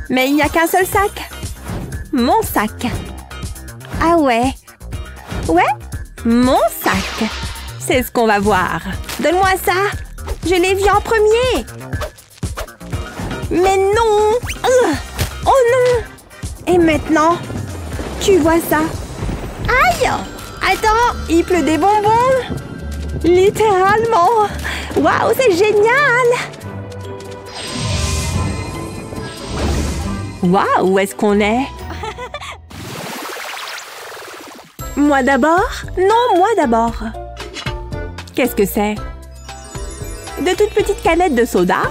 Mais il n'y a qu'un seul sac. Mon sac. Ah ouais. Ouais, mon sac. C'est ce qu'on va voir. Donne-moi ça. Je l'ai vu en premier. Mais non. Oh non. Et maintenant, tu vois ça? Aïe. Attends, il pleut des bonbons. Littéralement. Waouh, c'est génial. Waouh, où est-ce qu'on est? Moi d'abord? Non, moi d'abord. Qu'est-ce que c'est? De toutes petites canettes de soda?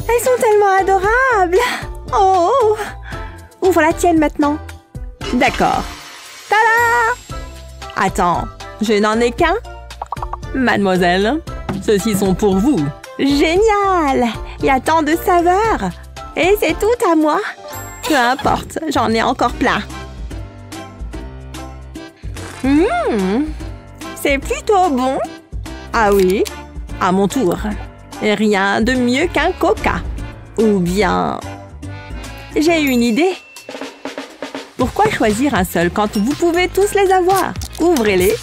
Elles sont tellement adorables! Oh! Ouvre la tienne maintenant. D'accord. Tada! Attends, je n'en ai qu'un? Mademoiselle, ceux-ci sont pour vous. Génial! Il y a tant de saveurs! Et c'est tout à moi? Peu importe, j'en ai encore plein. C'est plutôt bon. Ah oui, à mon tour. Et rien de mieux qu'un coca. Ou bien... J'ai une idée. Pourquoi choisir un seul quand vous pouvez tous les avoir? Ouvrez-les.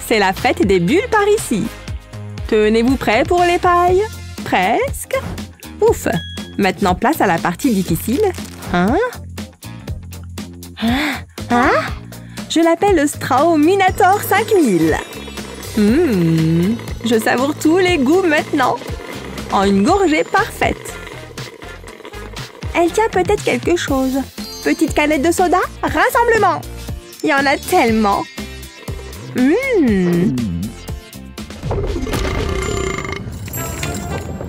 C'est la fête des bulles par ici. Tenez-vous prêts pour les pailles? Presque. Ouf. Maintenant, place à la partie difficile. Hein? Je l'appelle le Strauminator 5000. Je savoure tous les goûts maintenant. En une gorgée parfaite. Elle tient peut-être quelque chose. Petite canette de soda, rassemblement. Il y en a tellement.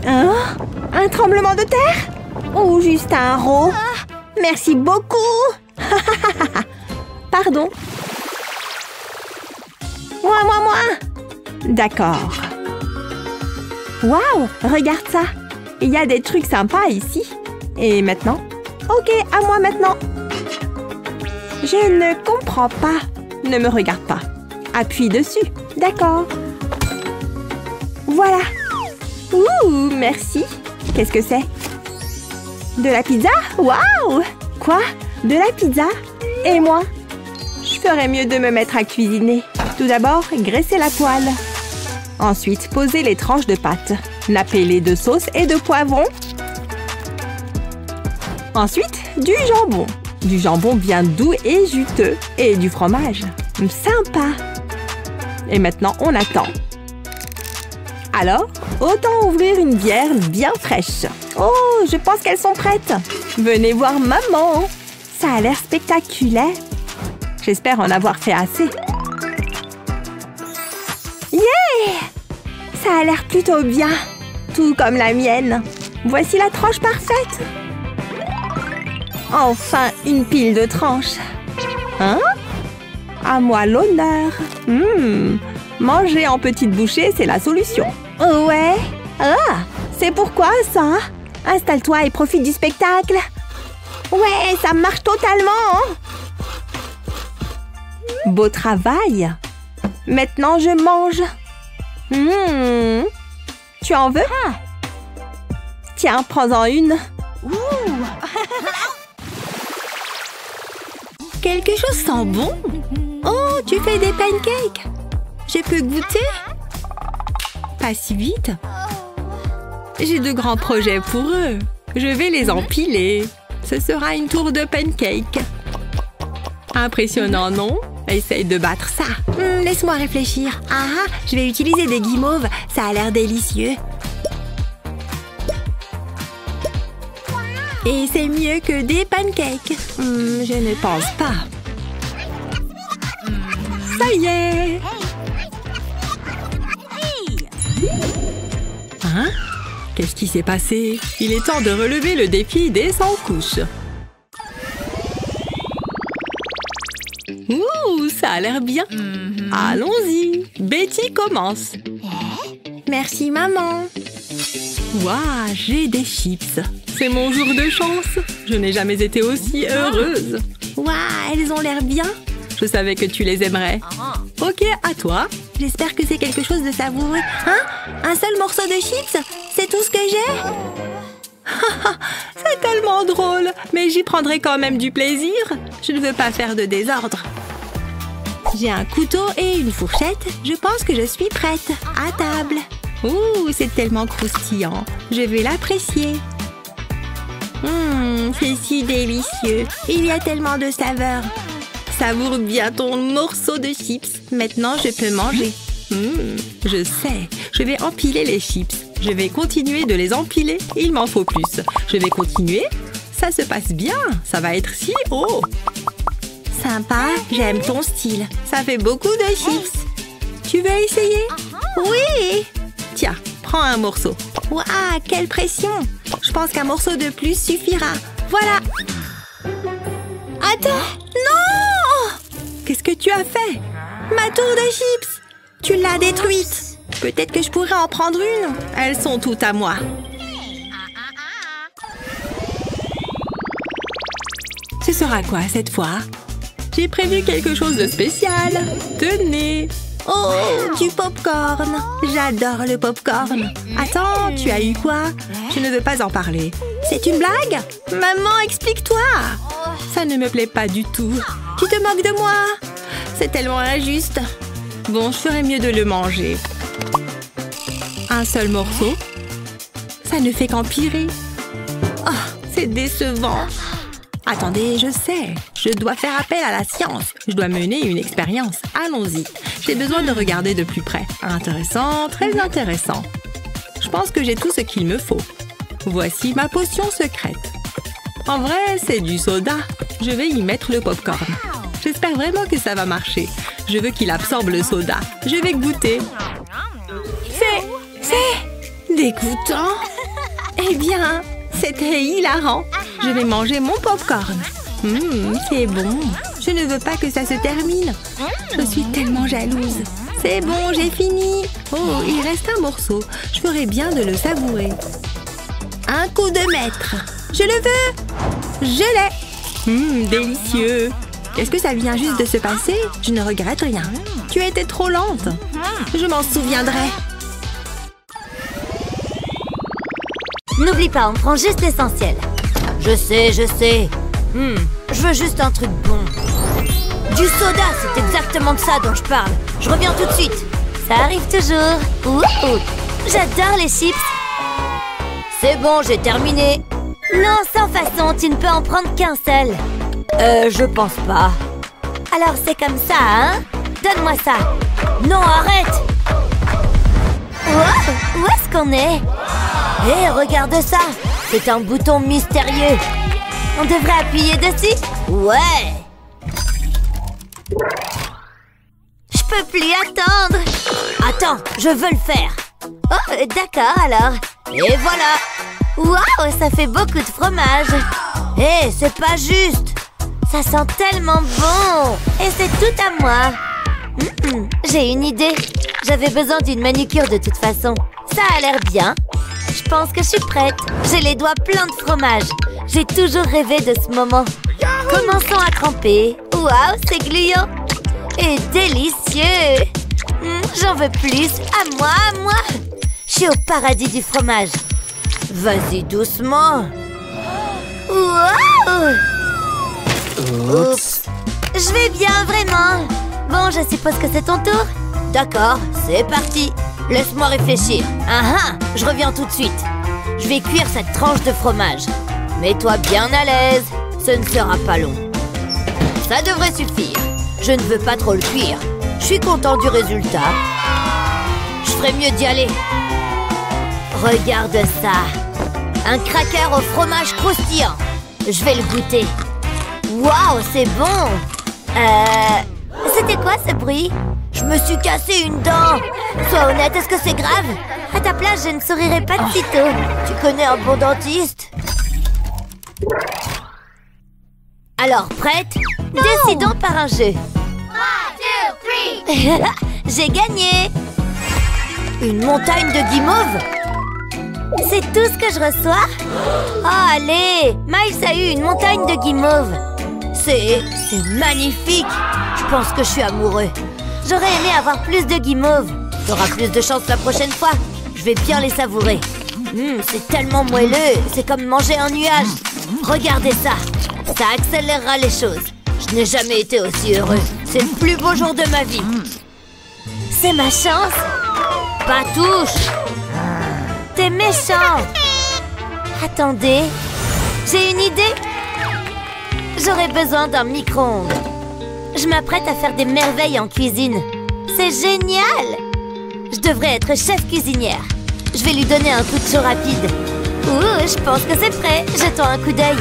Hein? Un tremblement de terre? Ou juste un rot? Merci beaucoup. Pardon. Moi. D'accord. Waouh, regarde ça. Il y a des trucs sympas ici. Et maintenant? Ok, à moi maintenant. Je ne comprends pas. Ne me regarde pas. Appuie dessus. D'accord. Voilà. Ouh, merci. Qu'est-ce que c'est? De la pizza? Waouh! Quoi? De la pizza? Et moi? Je ferais mieux de me mettre à cuisiner. Tout d'abord, graisser la poêle. Ensuite, poser les tranches de pâte. Napper-les de sauce et de poivron. Ensuite, du jambon. Du jambon bien doux et juteux. Et du fromage. Sympa! Et maintenant, on attend. Alors, autant ouvrir une bière bien fraîche. Oh, je pense qu'elles sont prêtes. Venez voir maman. Ça a l'air spectaculaire. J'espère en avoir fait assez. Yeah! Ça a l'air plutôt bien. Tout comme la mienne. Voici la tranche parfaite. Enfin, une pile de tranches. Hein? À moi l'honneur. Manger en petites bouchées, c'est la solution. Ouais. Ah, c'est pourquoi ça? Installe-toi et profite du spectacle. Ouais, ça marche totalement. Beau travail. Maintenant, je mange. Tu en veux? Tiens, prends-en une. Quelque chose sent bon. Oh, tu fais des pancakes. Je peux goûter? Pas si vite. J'ai de grands projets pour eux. Je vais les empiler. Ce sera une tour de pancakes. Impressionnant, non? Essaye de battre ça. Laisse-moi réfléchir. Je vais utiliser des guimauves. Ça a l'air délicieux. Et c'est mieux que des pancakes. Je ne pense pas. Ça y est. Hein? Qu'est-ce qui s'est passé? Il est temps de relever le défi des 100 couches. Ouh, ça a l'air bien. Allons-y. Betty commence. Merci, maman. Waouh, j'ai des chips. C'est mon jour de chance. Je n'ai jamais été aussi heureuse. Waouh, elles ont l'air bien. Je savais que tu les aimerais. Ok, à toi. J'espère que c'est quelque chose de savoureux. Hein? Un seul morceau de chips? C'est tout ce que j'ai? Ça C'est tellement drôle, mais j'y prendrai quand même du plaisir. Je ne veux pas faire de désordre. J'ai un couteau et une fourchette. Je pense que je suis prête. À table. Ouh, c'est tellement croustillant. Je vais l'apprécier. C'est si délicieux. Il y a tellement de saveurs. Savoure bien ton morceau de chips. Maintenant, je peux manger. Je sais. Je vais empiler les chips. Je vais continuer de les empiler. Il m'en faut plus. Je vais continuer. Ça se passe bien. Ça va être si haut. Sympa. J'aime ton style. Ça fait beaucoup de chips. Tu veux essayer? Oui. Tiens, prends un morceau. Waouh, quelle pression! Je pense qu'un morceau de plus suffira. Voilà. Attends! Non! Qu'est-ce que tu as fait? Ma tour de chips! Tu l'as détruite. Peut-être que je pourrais en prendre une. Elles sont toutes à moi. Ce sera quoi cette fois? J'ai prévu quelque chose de spécial. Tenez! Oh, du popcorn! J'adore le popcorn. Attends, tu as eu quoi? Je ne veux pas en parler. C'est une blague? Maman, explique-toi! Ça ne me plaît pas du tout. Tu te moques de moi? C'est tellement injuste. Bon, je ferais mieux de le manger. Un seul morceau? Ça ne fait qu'empirer. Oh, c'est décevant. Attendez, je sais. Je dois faire appel à la science. Je dois mener une expérience. Allons-y. J'ai besoin de regarder de plus près. Intéressant, très intéressant. Je pense que j'ai tout ce qu'il me faut. Voici ma potion secrète. En vrai, c'est du soda. Je vais y mettre le popcorn. J'espère vraiment que ça va marcher. Je veux qu'il absorbe le soda. Je vais goûter. C'est dégoûtant. Eh bien, c'était hilarant. Je vais manger mon popcorn. C'est bon. Je ne veux pas que ça se termine. Je suis tellement jalouse. C'est bon, j'ai fini. Oh, il reste un morceau. Je ferais bien de le savourer. Un coup de maître. Je le veux. Je l'ai. Délicieux. Est-ce que ça vient juste de se passer? Je ne regrette rien. Tu as été trop lente. Je m'en souviendrai. N'oublie pas, on prend juste l'essentiel. Je sais. Je veux juste un truc bon. Du soda, c'est exactement de ça dont je parle. Je reviens tout de suite. Ça arrive toujours. Ouh, j'adore les chips. C'est bon, j'ai terminé. Non, sans façon, tu ne peux en prendre qu'un seul. Je pense pas. Alors c'est comme ça, hein? Donne-moi ça. Non, arrête. Wow, où est-ce qu'on est? Hé, regarde ça. C'est un bouton mystérieux. On devrait appuyer dessus? Ouais. Je peux plus attendre. Attends, je veux le faire. Oh, d'accord alors. Et voilà. Waouh, ça fait beaucoup de fromage. Hé, c'est pas juste. Ça sent tellement bon. Et c'est tout à moi. J'ai une idée. J'avais besoin d'une manucure de toute façon. Ça a l'air bien. Je pense que je suis prête. J'ai les doigts pleins de fromage. J'ai toujours rêvé de ce moment. Commençons à tremper. Waouh, c'est gluant. Et délicieux. J'en veux plus. À moi. Je suis au paradis du fromage. Vas-y doucement. Waouh. Oups. Je vais bien, vraiment. Bon, je suppose que c'est ton tour. D'accord, c'est parti. Laisse-moi réfléchir. Je reviens tout de suite. Je vais cuire cette tranche de fromage. Mets-toi bien à l'aise. Ce ne sera pas long. Ça devrait suffire. Je ne veux pas trop le cuire. Je suis content du résultat. Je ferais mieux d'y aller. Regarde ça. Un cracker au fromage croustillant. Je vais le goûter. Waouh, c'est bon. C'était quoi ce bruit? Je me suis cassé une dent. Sois honnête, est-ce que c'est grave? À ta place, je ne sourirais pas de sitôt. Tu connais un bon dentiste? Alors, prête? Décidons par un jeu. 1, 2, 3. J'ai gagné. Une montagne de guimauve? C'est tout ce que je reçois? Oh, allez! Miles a eu une montagne de guimauve. C'est magnifique. Je pense que je suis amoureux. J'aurais aimé avoir plus de guimauves. T'auras plus de chance la prochaine fois. Je vais bien les savourer. C'est tellement moelleux, c'est comme manger un nuage. Regardez ça, ça accélérera les choses. Je n'ai jamais été aussi heureux. C'est le plus beau jour de ma vie. C'est ma chance. Pas touche. T'es méchant. Attendez, j'ai une idée. J'aurais besoin d'un micro-ondes. Je m'apprête à faire des merveilles en cuisine. C'est génial. Je devrais être chef cuisinière. Je vais lui donner un coup de chaud rapide. Ouh, je pense que c'est prêt. Jetons un coup d'œil.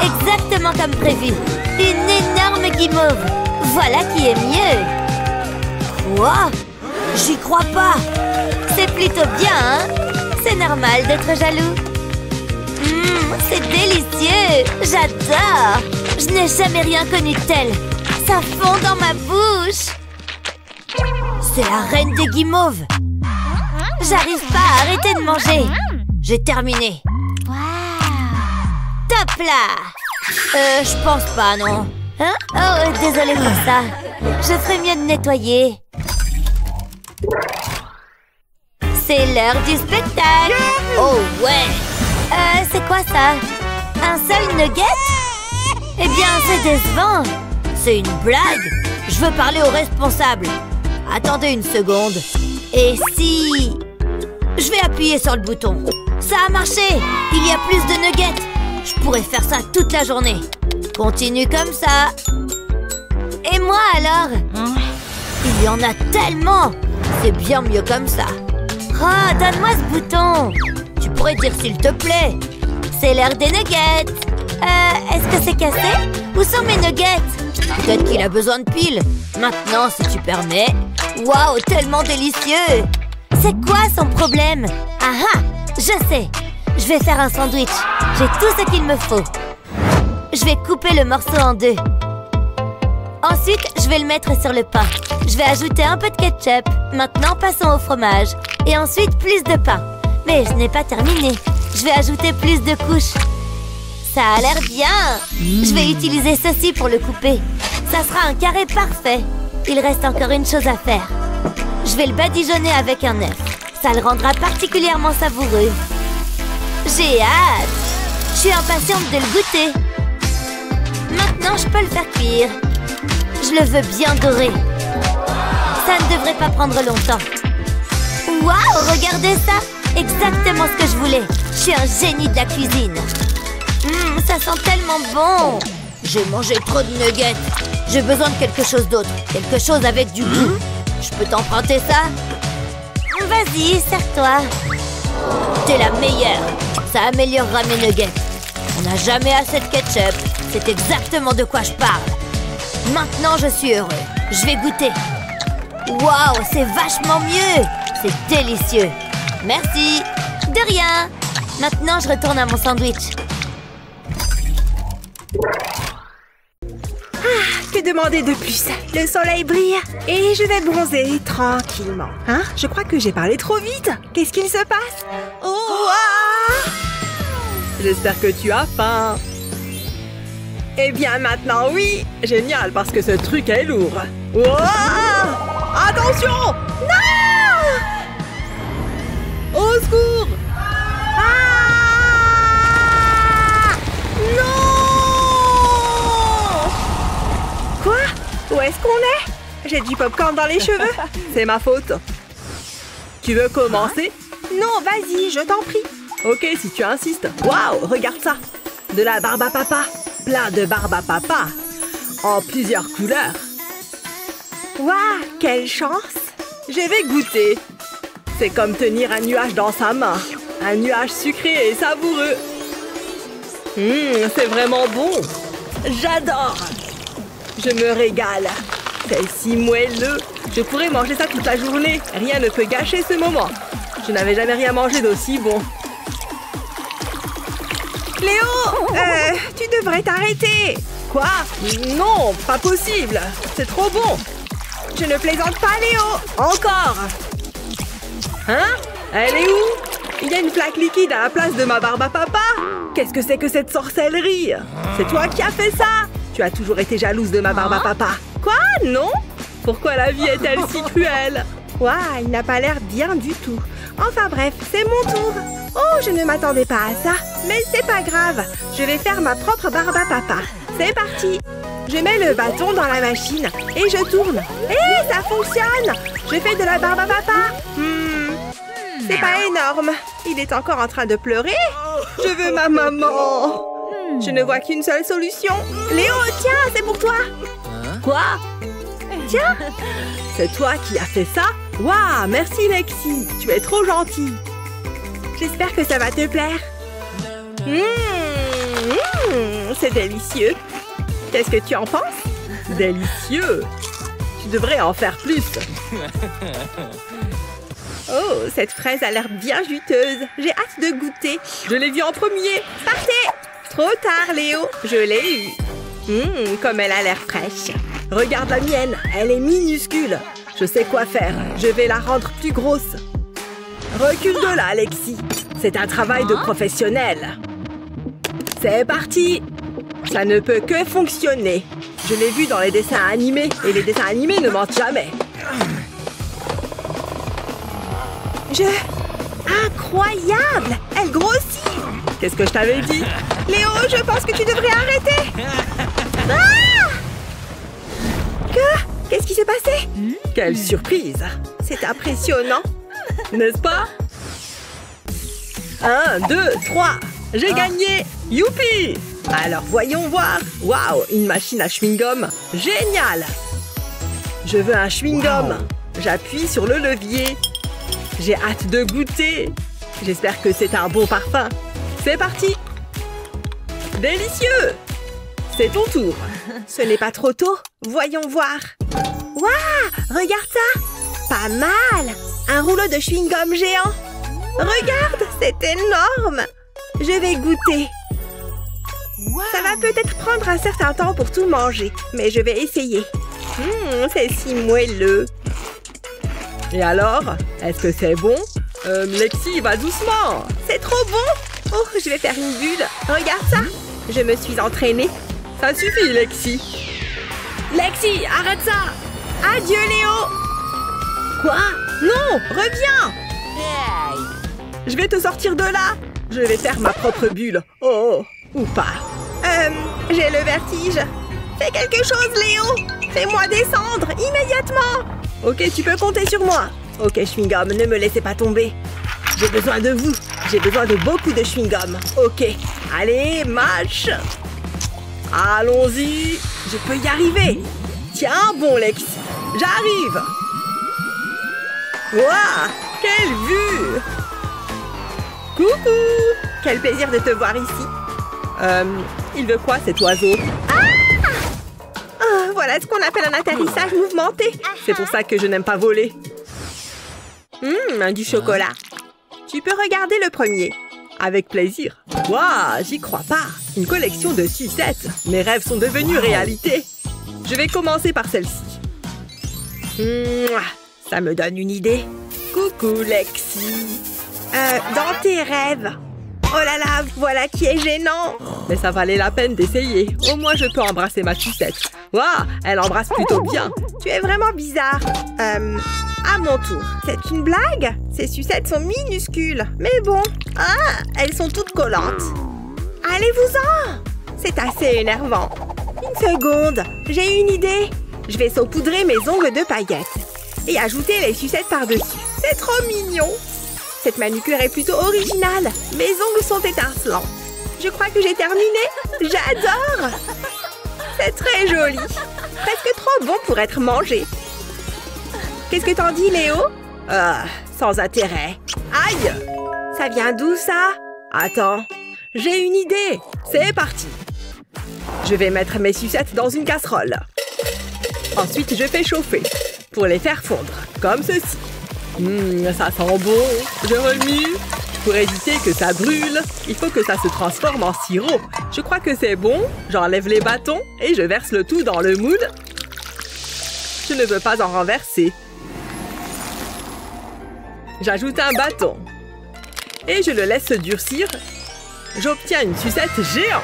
Exactement comme prévu. Une énorme guimauve. Voilà qui est mieux. Quoi? J'y crois pas. C'est plutôt bien, hein? C'est normal d'être jaloux. C'est délicieux. J'adore. Je n'ai jamais rien connu de tel. Ça fond dans ma bouche. C'est la reine des guimauves. J'arrive pas à arrêter de manger. J'ai terminé. Top là. Je pense pas, non. Hein? Oh, désolée pour ça. Je ferais mieux de nettoyer. C'est l'heure du spectacle. Oh ouais. C'est quoi ça? Un seul nugget? Eh bien, c'est décevant. C'est une blague. Je veux parler au responsable. Attendez une seconde. Et si... Je vais appuyer sur le bouton. Ça a marché. Il y a plus de nuggets. Je pourrais faire ça toute la journée. Continue comme ça. Et moi alors? Il y en a tellement. C'est bien mieux comme ça. Oh, donne-moi ce bouton. Tu pourrais dire s'il te plaît. C'est l'heure des nuggets. Est-ce que c'est cassé? Où sont mes nuggets? Peut-être qu'il a besoin de piles. Maintenant, si tu permets. Waouh, tellement délicieux. C'est quoi son problème? Ah ah, je sais. Je vais faire un sandwich. J'ai tout ce qu'il me faut. Je vais couper le morceau en deux. Ensuite, je vais le mettre sur le pain. Je vais ajouter un peu de ketchup. Maintenant, passons au fromage. Et ensuite, plus de pain. Mais je n'ai pas terminé. Je vais ajouter plus de couches. Ça a l'air bien. Je vais utiliser ceci pour le couper. Ça sera un carré parfait. Il reste encore une chose à faire. Je vais le badigeonner avec un œuf. Ça le rendra particulièrement savoureux. J'ai hâte. Je suis impatiente de le goûter. Maintenant, je peux le faire cuire. Je le veux bien doré. Ça ne devrait pas prendre longtemps. Waouh, regardez ça. Exactement ce que je voulais. Je suis un génie de la cuisine. Ça sent tellement bon. J'ai mangé trop de nuggets. J'ai besoin de quelque chose d'autre. Quelque chose avec du goût. Je peux t'emprunter ça? Vas-y, sers-toi. T'es la meilleure. Ça améliorera mes nuggets. On n'a jamais assez de ketchup. C'est exactement de quoi je parle. Maintenant, je suis heureux. Je vais goûter. Waouh, c'est vachement mieux. C'est délicieux. Merci. De rien. Maintenant, je retourne à mon sandwich. Que demander de plus? Le soleil brille et je vais bronzer tranquillement. Hein? Je crois que j'ai parlé trop vite. Qu'est-ce qu'il se passe? Oh! Ah! J'espère que tu as faim. Eh bien maintenant, oui! Génial, parce que ce truc est lourd. Oh! Attention! Non! Au secours! Ah! Non! Quoi? Où est-ce qu'on est? J'ai du popcorn dans les cheveux. C'est ma faute. Tu veux commencer? Non, vas-y, je t'en prie. Ok, si tu insistes. Waouh, regarde ça. De la barbe à papa. Plein de barbe à papa. En plusieurs couleurs. Waouh, quelle chance! Je vais goûter. C'est comme tenir un nuage dans sa main. Un nuage sucré et savoureux. C'est vraiment bon. J'adore. Je me régale. C'est si moelleux. Je pourrais manger ça toute la journée. Rien ne peut gâcher ce moment. Je n'avais jamais rien mangé d'aussi bon. Léo! Tu devrais t'arrêter! Quoi? Non, pas possible. C'est trop bon. Je ne plaisante pas, Léo! Encore! Hein? Elle est où? Il y a une plaque liquide à la place de ma barbe à papa? Qu'est-ce que c'est que cette sorcellerie? C'est toi qui as fait ça? Tu as toujours été jalouse de ma barbe à papa. Quoi? Non? Pourquoi la vie est-elle si cruelle? Waouh, il n'a pas l'air bien du tout. Enfin bref, c'est mon tour. Oh, je ne m'attendais pas à ça. Mais c'est pas grave. Je vais faire ma propre barbe à papa. C'est parti. Je mets le bâton dans la machine et je tourne. Hé, ça fonctionne. Je fais de la barbe à papa. C'est pas énorme. Il est encore en train de pleurer. Je veux ma maman. Je ne vois qu'une seule solution. Léo, tiens, c'est pour toi. Quoi? Tiens. C'est toi qui as fait ça? Waouh, merci Lexi. Tu es trop gentille. J'espère que ça va te plaire. C'est délicieux. Qu'est-ce que tu en penses? Délicieux. Tu devrais en faire plus. Oh, cette fraise a l'air bien juteuse. J'ai hâte de goûter. Je l'ai vue en premier. Partez! Trop tard, Léo. Je l'ai eue. Comme elle a l'air fraîche. Regarde la mienne. Elle est minuscule. Je sais quoi faire. Je vais la rendre plus grosse. Recule de là, Alexis. C'est un travail de professionnel. C'est parti. Ça ne peut que fonctionner. Je l'ai vu dans les dessins animés. Et les dessins animés ne mentent jamais. Incroyable! Elle grossit! Qu'est-ce que je t'avais dit? Léo, je pense que tu devrais arrêter! Ah! Qu'est-ce qui s'est passé? Quelle surprise! C'est impressionnant! N'est-ce pas? 1, 2, 3! J'ai gagné! Youpi! Alors, voyons voir! Waouh! Une machine à chewing-gum! Génial! Je veux un chewing-gum! J'appuie sur le levier. J'ai hâte de goûter. J'espère que c'est un bon parfum. C'est parti. Délicieux. C'est ton tour. Ce n'est pas trop tôt. Voyons voir. Waouh, regarde ça. Pas mal. Un rouleau de chewing-gum géant. Regarde, c'est énorme. Je vais goûter. Ça va peut-être prendre un certain temps pour tout manger, mais je vais essayer. C'est si moelleux. Et alors, est-ce que c'est bon? Lexi, va doucement. C'est trop bon. Oh, je vais faire une bulle. Regarde ça. Je me suis entraînée. Ça suffit, Lexi. Lexi, arrête ça. Adieu, Léo. Quoi? Non, reviens. Je vais te sortir de là. Je vais faire ma propre bulle. Oh, ou pas. J'ai le vertige. Fais quelque chose, Léo. Fais-moi descendre, immédiatement. Ok, tu peux compter sur moi. Ok, chewing-gum, ne me laissez pas tomber. J'ai besoin de vous. J'ai besoin de beaucoup de chewing-gum. Ok, allez, marche. Allons-y. Je peux y arriver. Tiens, bon, Lex. J'arrive. Waouh, quelle vue. Coucou. Quel plaisir de te voir ici. Il veut quoi, cet oiseau? Voilà ce qu'on appelle un atterrissage mouvementé. C'est pour ça que je n'aime pas voler. Du chocolat. Tu peux regarder le premier. Avec plaisir. Waouh, j'y crois pas. Une collection de sucettes. Mes rêves sont devenus réalité. Je vais commencer par celle-ci. Ça me donne une idée. Coucou, Lexi. Dans tes rêves. Oh là là, voilà qui est gênant. Mais ça valait la peine d'essayer. Au moins, je peux embrasser ma sucette. Waouh, elle embrasse plutôt bien. Tu es vraiment bizarre. À mon tour. C'est une blague? Ces sucettes sont minuscules. Mais bon. Ah, elles sont toutes collantes. Allez-vous-en. C'est assez énervant. Une seconde. J'ai une idée. Je vais saupoudrer mes ongles de paillettes. Et ajouter les sucettes par-dessus. C'est trop mignon. Cette manucure est plutôt originale. Mes ongles sont étincelants. Je crois que j'ai terminé. J'adore. C'est très joli. Presque trop bon pour être mangé. Qu'est-ce que t'en dis, Léo? Sans intérêt. Aïe! Ça vient d'où, ça? Attends. J'ai une idée. C'est parti. Je vais mettre mes sucettes dans une casserole. Ensuite, je fais chauffer pour les faire fondre, comme ceci. Ça sent bon. Je remue. Pour éviter que ça brûle, il faut que ça se transforme en sirop. Je crois que c'est bon. J'enlève les bâtons et je verse le tout dans le moule. Je ne veux pas en renverser. J'ajoute un bâton. Et je le laisse se durcir. J'obtiens une sucette géante.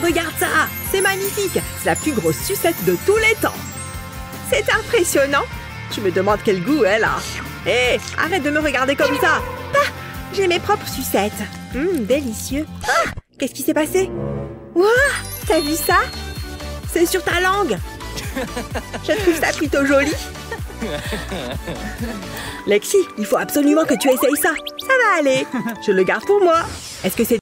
Regarde ça, c'est magnifique. C'est la plus grosse sucette de tous les temps. C'est impressionnant. Je me demande quel goût elle a. Hé, arrête de me regarder comme ça. J'ai mes propres sucettes. Délicieux. Ah, qu'est-ce qui s'est passé? Wouah, t'as vu ça? C'est sur ta langue. Je trouve ça plutôt joli. Lexi, il faut absolument que tu essayes ça. Ça va aller. Je le garde pour moi. Est-ce que c'est...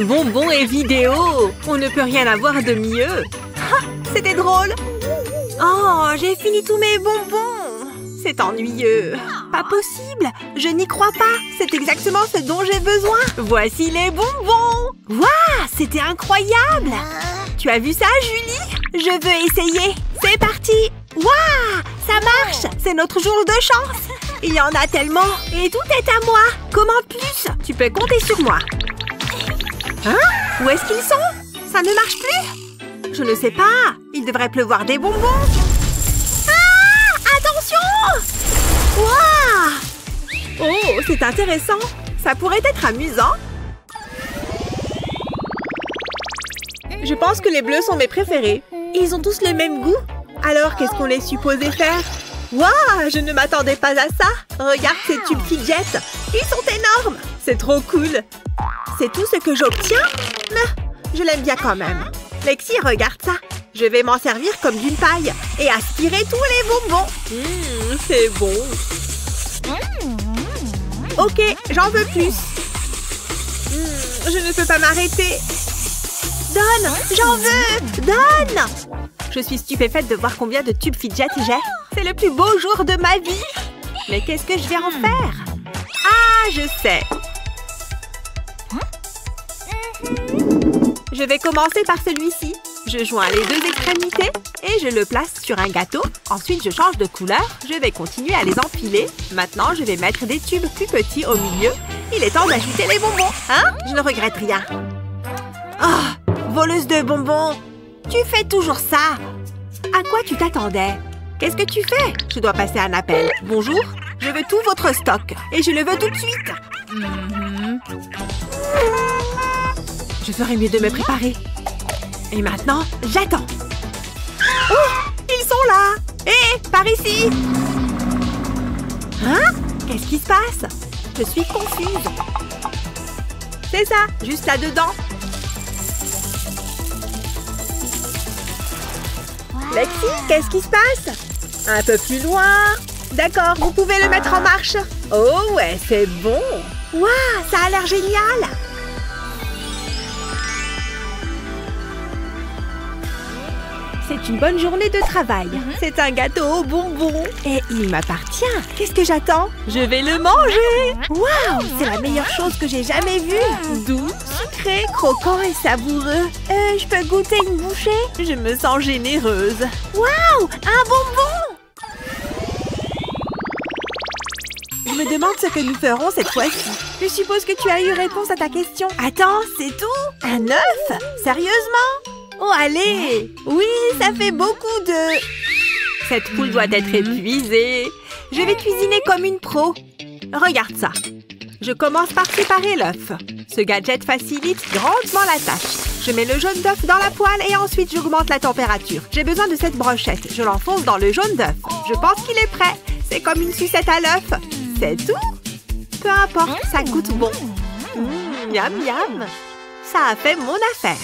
bonbons et vidéos. On ne peut rien avoir de mieux. Ah, c'était drôle. Oh, j'ai fini tous mes bonbons. C'est ennuyeux. Pas possible. Je n'y crois pas. C'est exactement ce dont j'ai besoin. Voici les bonbons. Waouh, c'était incroyable. Tu as vu ça, Julie? Je veux essayer. C'est parti. Waouh, ça marche. C'est notre jour de chance. Il y en a tellement. Et tout est à moi. Commande plus. Tu peux compter sur moi. Hein? Où est-ce qu'ils sont? Ça ne marche plus? Je ne sais pas. Il devrait pleuvoir des bonbons. Ah! Attention! Waouh! Oh, c'est intéressant. Ça pourrait être amusant. Je pense que les bleus sont mes préférés. Ils ont tous le même goût. Alors, qu'est-ce qu'on est supposé faire? Waouh! Je ne m'attendais pas à ça. Regarde ces tubes Fidget. Ils sont énormes. C'est trop cool. C'est tout ce que j'obtiens? Mais je l'aime bien quand même. Lexi, regarde ça. Je vais m'en servir comme d'une paille et aspirer tous les bonbons. C'est bon. Ok, j'en veux plus. Je ne peux pas m'arrêter. Donne, j'en veux. Donne. Je suis stupéfaite de voir combien de tubes Fidget j'ai. C'est le plus beau jour de ma vie. Mais qu'est-ce que je vais en faire? Ah, je sais. Je vais commencer par celui-ci. Je joins les deux extrémités et je le place sur un gâteau. Ensuite, je change de couleur. Je vais continuer à les empiler. Maintenant, je vais mettre des tubes plus petits au milieu. Il est temps d'ajouter les bonbons. Hein? Je ne regrette rien. Oh, voleuse de bonbons. Tu fais toujours ça. À quoi tu t'attendais? Qu'est-ce que tu fais? Je dois passer un appel. Bonjour, je veux tout votre stock. Et je le veux tout de suite. Je ferais mieux de me préparer. Et maintenant, j'attends. Oh, ils sont là. Hé, par ici. Hein? Qu'est-ce qui se passe? Je suis confuse. C'est ça, juste là-dedans. Lexi, qu'est-ce qui se passe? Un peu plus loin. D'accord, vous pouvez le mettre en marche. Oh ouais, c'est bon. Waouh, ça a l'air génial. C'est une bonne journée de travail. C'est un gâteau aux bonbons. Et il m'appartient. Qu'est-ce que j'attends? Je vais le manger. Waouh, c'est la meilleure chose que j'ai jamais vue. Doux, sucré, croquant et savoureux. Je peux goûter une bouchée? Je me sens généreuse. Waouh, un bonbon! Je me demande ce que nous ferons cette fois-ci. Je suppose que tu as eu réponse à ta question. Attends, c'est tout? Un œuf? Sérieusement? Oh, allez! Oui, ça fait beaucoup de... Cette poule doit être épuisée. Je vais cuisiner comme une pro. Regarde ça. Je commence par séparer l'œuf. Ce gadget facilite grandement la tâche. Je mets le jaune d'œuf dans la poêle et ensuite j'augmente la température. J'ai besoin de cette brochette. Je l'enfonce dans le jaune d'œuf. Je pense qu'il est prêt. C'est comme une sucette à l'œuf. C'est tout? Peu importe, ça goûte bon. Miam, miam. Ça a fait mon affaire.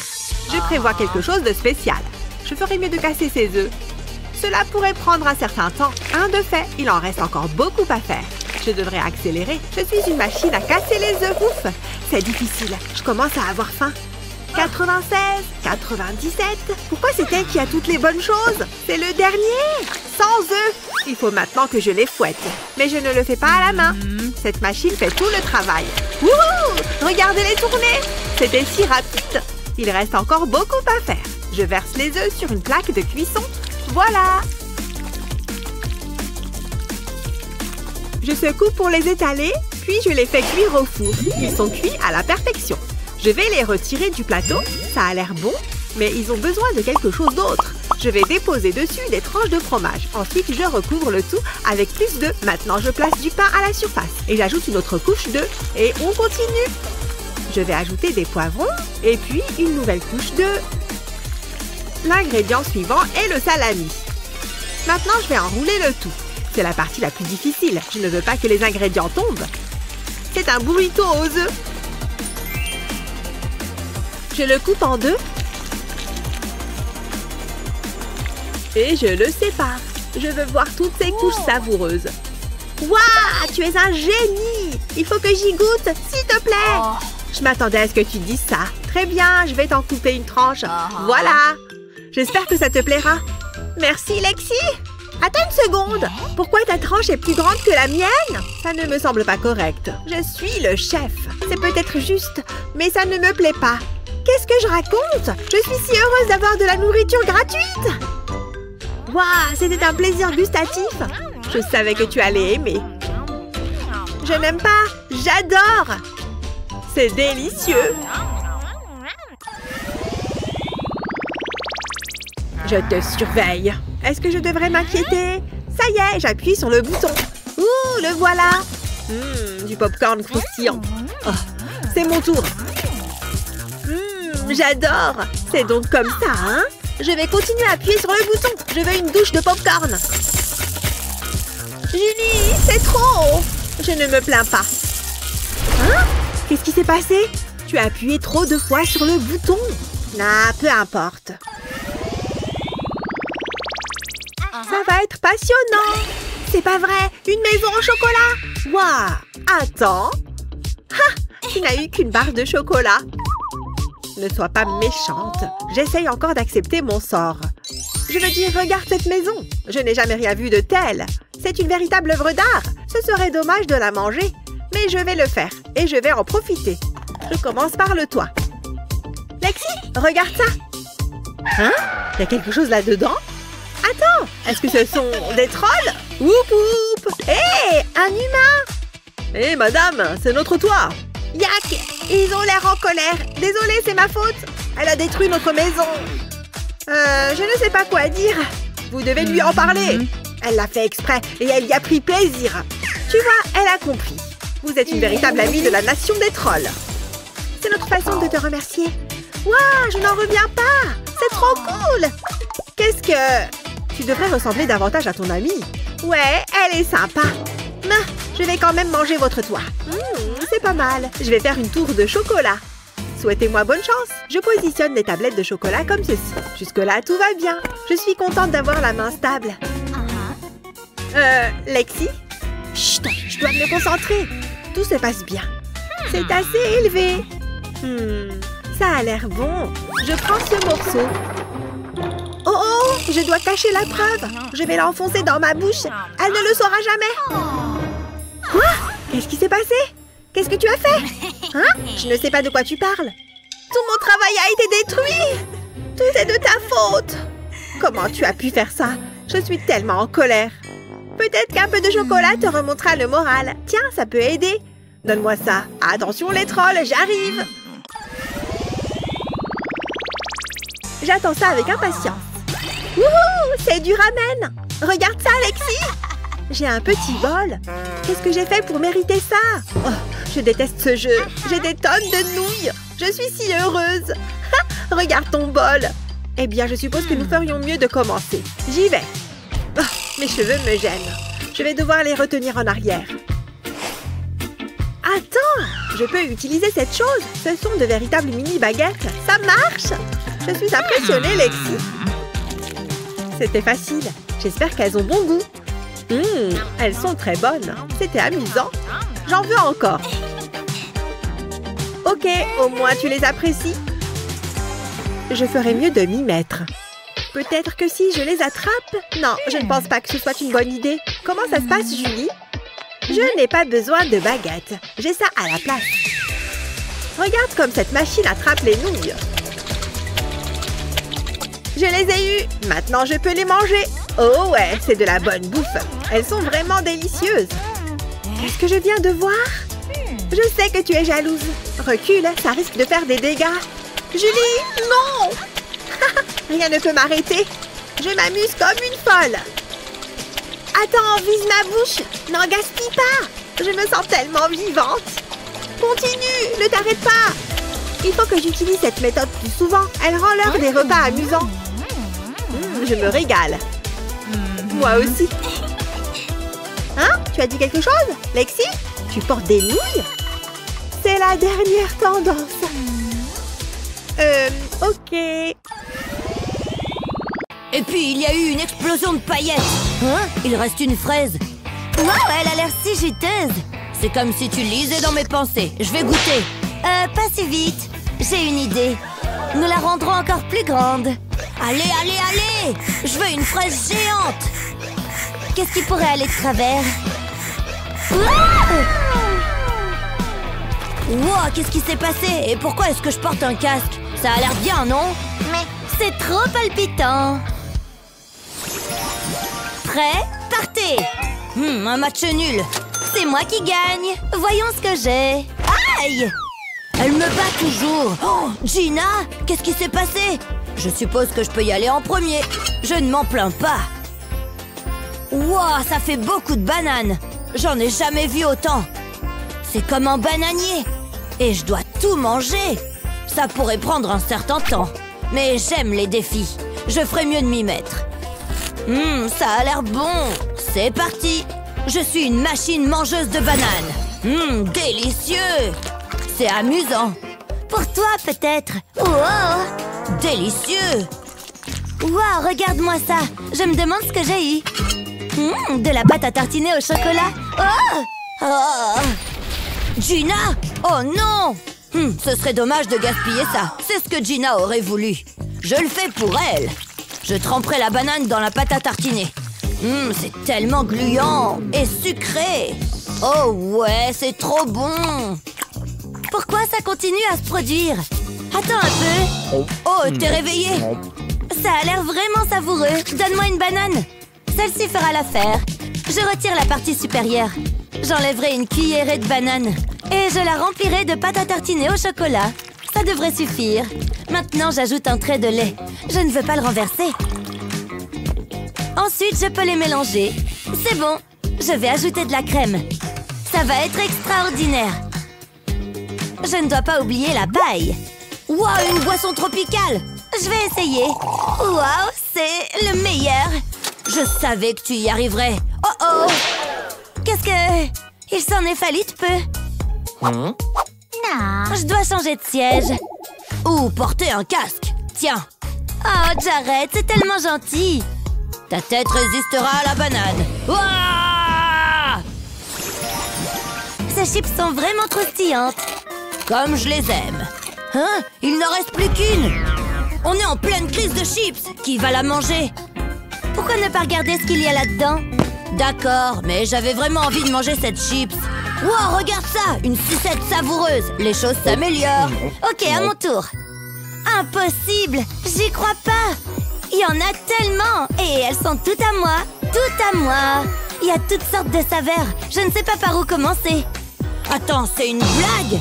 Je prévois quelque chose de spécial. Je ferais mieux de casser ces œufs. Cela pourrait prendre un certain temps. De fait, il en reste encore beaucoup à faire. Je devrais accélérer. Je suis une machine à casser les œufs. Ouf, c'est difficile. Je commence à avoir faim. 96, 97. Pourquoi c'est elle qui a toutes les bonnes choses? C'est le dernier. 100 œufs. Il faut maintenant que je les fouette. Mais je ne le fais pas à la main. Cette machine fait tout le travail. Wouhou! Regardez-les tourner. C'était si rapide. Il reste encore beaucoup à faire. Je verse les œufs sur une plaque de cuisson. Voilà! Je secoue pour les étaler, puis je les fais cuire au four. Ils sont cuits à la perfection. Je vais les retirer du plateau. Ça a l'air bon, mais ils ont besoin de quelque chose d'autre. Je vais déposer dessus des tranches de fromage. Ensuite, je recouvre le tout avec plus d'œufs. Maintenant, je place du pain à la surface. Et j'ajoute une autre couche d'œufs. Et on continue. Je vais ajouter des poivrons et puis une nouvelle couche d'œufs. L'ingrédient suivant est le salami. Maintenant, je vais enrouler le tout. C'est la partie la plus difficile. Je ne veux pas que les ingrédients tombent. C'est un burrito aux œufs. Je le coupe en deux. Et je le sépare. Je veux voir toutes ces couches savoureuses. Waouh, tu es un génie! Il faut que j'y goûte, s'il te plaît! Je m'attendais à ce que tu dises ça. Très bien, je vais t'en couper une tranche. Voilà! J'espère que ça te plaira. Merci, Lexi! Attends une seconde! Pourquoi ta tranche est plus grande que la mienne? Ça ne me semble pas correct. Je suis le chef. C'est peut-être juste, mais ça ne me plaît pas. Qu'est-ce que je raconte? Je suis si heureuse d'avoir de la nourriture gratuite! Waouh, c'était un plaisir gustatif! Je savais que tu allais aimer. Je n'aime pas, j'adore! C'est délicieux! Je te surveille. Est-ce que je devrais m'inquiéter? Ça y est, j'appuie sur le bouton. Ouh, le voilà! Du popcorn croustillant. Oh, c'est mon tour. J'adore! C'est donc comme ça, hein? Je vais continuer à appuyer sur le bouton. Je veux une douche de popcorn. Julie, c'est trop! Je ne me plains pas. Hein? Qu'est-ce qui s'est passé? Tu as appuyé trop de fois sur le bouton. Ah, peu importe. Ça va être passionnant. C'est pas vrai, une maison en chocolat. Waouh! Attends. Ha! Tu n'as eu qu'une barre de chocolat. Ne sois pas méchante. J'essaye encore d'accepter mon sort. Je veux dire, regarde cette maison. Je n'ai jamais rien vu de tel. C'est une véritable œuvre d'art. Ce serait dommage de la manger. Mais je vais le faire et je vais en profiter. Je commence par le toit. Lexi, regarde ça. Hein? Il y a quelque chose là-dedans? Attends, est-ce que ce sont des trolls? Whoop whoop! Hé, un humain! Hé, madame, c'est notre toit. Yak! Ils ont l'air en colère. Désolée, c'est ma faute. Elle a détruit notre maison. Je ne sais pas quoi dire. Vous devez lui en parler. Elle l'a fait exprès et elle y a pris plaisir. Tu vois, elle a compris. Vous êtes une véritable amie de la nation des trolls. C'est notre façon de te remercier. Waouh, je n'en reviens pas. C'est trop cool. Qu'est-ce que... Tu devrais ressembler davantage à ton amie. Ouais, elle est sympa. Mais je vais quand même manger votre toit. C'est pas mal. Je vais faire une tour de chocolat. Souhaitez-moi bonne chance. Je positionne les tablettes de chocolat comme ceci. Jusque-là, tout va bien. Je suis contente d'avoir la main stable. Lexi? Chut, je dois me concentrer. Tout se passe bien. C'est assez élevé. Ça a l'air bon. Je prends ce morceau. Oh oh, je dois cacher la preuve. Je vais l'enfoncer dans ma bouche. Elle ne le saura jamais. Quoi? Qu'est-ce qui s'est passé? Qu'est-ce que tu as fait? Hein? Je ne sais pas de quoi tu parles. Tout mon travail a été détruit. Tout est de ta faute. Comment tu as pu faire ça? Je suis tellement en colère. Peut-être qu'un peu de chocolat te remontera le moral. Tiens, ça peut aider. Donne-moi ça. Attention les trolls, j'arrive. J'attends ça avec impatience. Wouhou, c'est du ramen. Regarde ça, Lexi. J'ai un petit bol. Qu'est-ce que j'ai fait pour mériter ça? Oh, je déteste ce jeu. J'ai des tonnes de nouilles. Je suis si heureuse. Regarde ton bol. Eh bien, je suppose que nous ferions mieux de commencer. J'y vais. Oh, mes cheveux me gênent. Je vais devoir les retenir en arrière. Attends, je peux utiliser cette chose. Ce sont de véritables mini-baguettes. Ça marche. Je suis impressionnée, Lexi. C'était facile. J'espère qu'elles ont bon goût. Elles sont très bonnes. C'était amusant. J'en veux encore. Ok, au moins tu les apprécies. Je ferais mieux de m'y mettre. Peut-être que si je les attrape... Non, je ne pense pas que ce soit une bonne idée. Comment ça se passe, Julie? Je n'ai pas besoin de baguette. J'ai ça à la place. Regarde comme cette machine attrape les nouilles. Je les ai eues. Maintenant, je peux les manger. Oh ouais, c'est de la bonne bouffe. Elles sont vraiment délicieuses. Qu'est-ce que je viens de voir? Je sais que tu es jalouse. Recule, ça risque de faire des dégâts. Julie, non! Rien ne peut m'arrêter. Je m'amuse comme une folle. Attends, vise ma bouche. N'en gaspille pas. Je me sens tellement vivante. Continue, ne t'arrête pas. Il faut que j'utilise cette méthode plus souvent. Elle rend l'heure des repas amusants. Je me régale. Moi aussi. Hein? Tu as dit quelque chose, Lexi? Tu portes des nouilles? C'est la dernière tendance. Ok. Et puis, il y a eu une explosion de paillettes. Hein? Il reste une fraise. Wow, elle a l'air si juteuse. C'est comme si tu lisais dans mes pensées. Je vais goûter. Pas si vite. J'ai une idée. Nous la rendrons encore plus grande. Allez, allez, allez! Je veux une fraise géante. Qu'est-ce qui pourrait aller de travers? Wow, qu'est-ce qui s'est passé? Et pourquoi est-ce que je porte un casque? Ça a l'air bien, non? Mais c'est trop palpitant. Prêt? Partez! Un match nul. C'est moi qui gagne. Voyons ce que j'ai. Aïe! Elle me bat toujours. Oh, Gina, qu'est-ce qui s'est passé? Je suppose que je peux y aller en premier. Je ne m'en plains pas. Wow, ça fait beaucoup de bananes. J'en ai jamais vu autant. C'est comme un bananier. Et je dois tout manger. Ça pourrait prendre un certain temps. Mais j'aime les défis. Je ferai mieux de m'y mettre. Ça a l'air bon. C'est parti. Je suis une machine mangeuse de bananes. Délicieux. C'est amusant. Pour toi, peut-être. Wow. Délicieux. Wow, regarde-moi ça. Je me demande ce que j'ai eu. De la pâte à tartiner au chocolat. Oh. Gina! Oh non! Ce serait dommage de gaspiller ça. C'est ce que Gina aurait voulu. Je le fais pour elle. Je tremperai la banane dans la pâte à tartiner. C'est tellement gluant et sucré. Oh ouais, c'est trop bon. Pourquoi ça continue à se produire? Attends un peu. Oh, t'es réveillé? Ça a l'air vraiment savoureux. Donne-moi une banane. Celle-ci fera l'affaire. Je retire la partie supérieure. J'enlèverai une cuillerée de banane. Et je la remplirai de pâte à tartiner au chocolat. Ça devrait suffire. Maintenant, j'ajoute un trait de lait. Je ne veux pas le renverser. Ensuite, je peux les mélanger. C'est bon. Je vais ajouter de la crème. Ça va être extraordinaire. Je ne dois pas oublier la paille. Wow, une boisson tropicale. Je vais essayer. Wow, c'est le meilleur. Je savais que tu y arriverais. Oh. Qu'est-ce que... Il s'en est fallu de peu. Non. Je dois changer de siège. Ou porter un casque. Tiens. Oh, Jared, c'est tellement gentil. Ta tête résistera à la banane. Ouah! Ces chips sont vraiment croustillantes. Comme je les aime. Hein? Il n'en reste plus qu'une. On est en pleine crise de chips. Qui va la manger? Pourquoi ne pas regarder ce qu'il y a là-dedans? D'accord, mais j'avais vraiment envie de manger cette chips. Wow, regarde ça! Une sucette savoureuse. Les choses s'améliorent. Ok, à mon tour. Impossible! J'y crois pas! Il y en a tellement! Et elles sont toutes à moi! Toutes à moi! Il y a toutes sortes de saveurs. Je ne sais pas par où commencer. Attends, c'est une blague?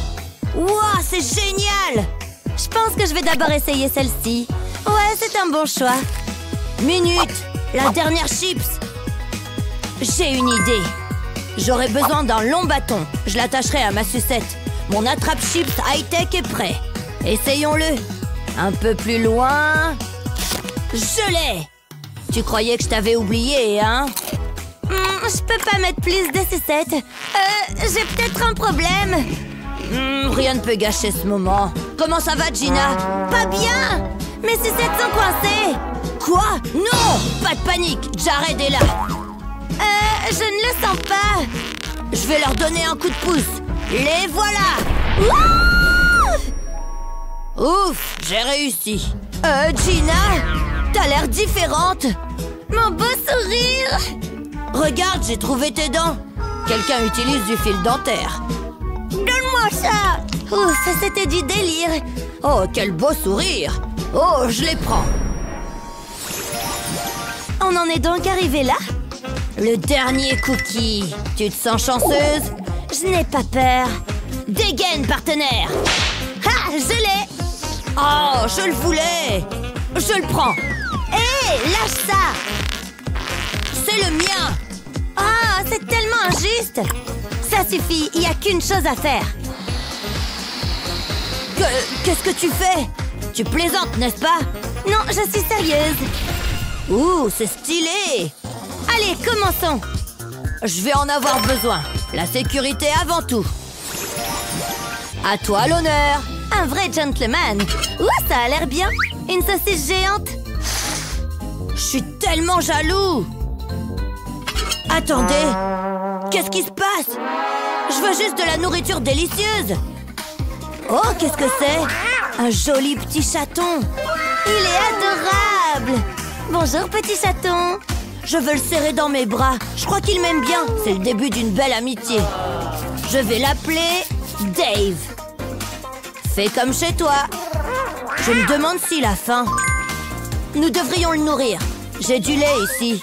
Wow, c'est génial! Je pense que je vais d'abord essayer celle-ci. Ouais, c'est un bon choix. Minute! La dernière chips! J'ai une idée. J'aurai besoin d'un long bâton. Je l'attacherai à ma sucette. Mon attrape-chips high-tech est prêt. Essayons-le. Un peu plus loin. Je l'ai! Tu croyais que je t'avais oublié, hein? Je peux pas mettre plus de sucettes. J'ai peut-être un problème. Rien ne peut gâcher ce moment. Comment ça va, Gina? Pas bien! Mes sucettes sont coincées. Quoi? Non! Pas de panique, Jared est là. Je ne le sens pas. Je vais leur donner un coup de pouce. Les voilà! Ouf, j'ai réussi. Gina, t'as l'air différente. Mon beau sourire. Regarde, j'ai trouvé tes dents. Quelqu'un utilise du fil dentaire. Donne-moi ça. Ouf, c'était du délire. Oh, quel beau sourire. Oh, je les prends. On en est donc arrivé là? Le dernier cookie. Tu te sens chanceuse? Je n'ai pas peur. Dégaine, partenaire. Ah, je l'ai. Oh, je le voulais. Je le prends. Hé, lâche ça. C'est le mien. Ah, c'est tellement injuste. Ça suffit, il n'y a qu'une chose à faire. Qu'est-ce que tu fais? Tu plaisantes, n'est-ce pas? Non, je suis sérieuse. Ouh, c'est stylé. Allez, commençons. Je vais en avoir besoin. La sécurité avant tout. À toi l'honneur. Un vrai gentleman. Ouh, ça a l'air bien. Une saucisse géante. Je suis tellement jaloux. Attendez. Qu'est-ce qui se passe? Je veux juste de la nourriture délicieuse. Oh, qu'est-ce que c'est? Un joli petit chaton. Il est adorable. Bonjour, petit chaton. Je veux le serrer dans mes bras. Je crois qu'il m'aime bien. C'est le début d'une belle amitié. Je vais l'appeler Dave. Fais comme chez toi. Je me demande s'il a faim. Nous devrions le nourrir. J'ai du lait ici.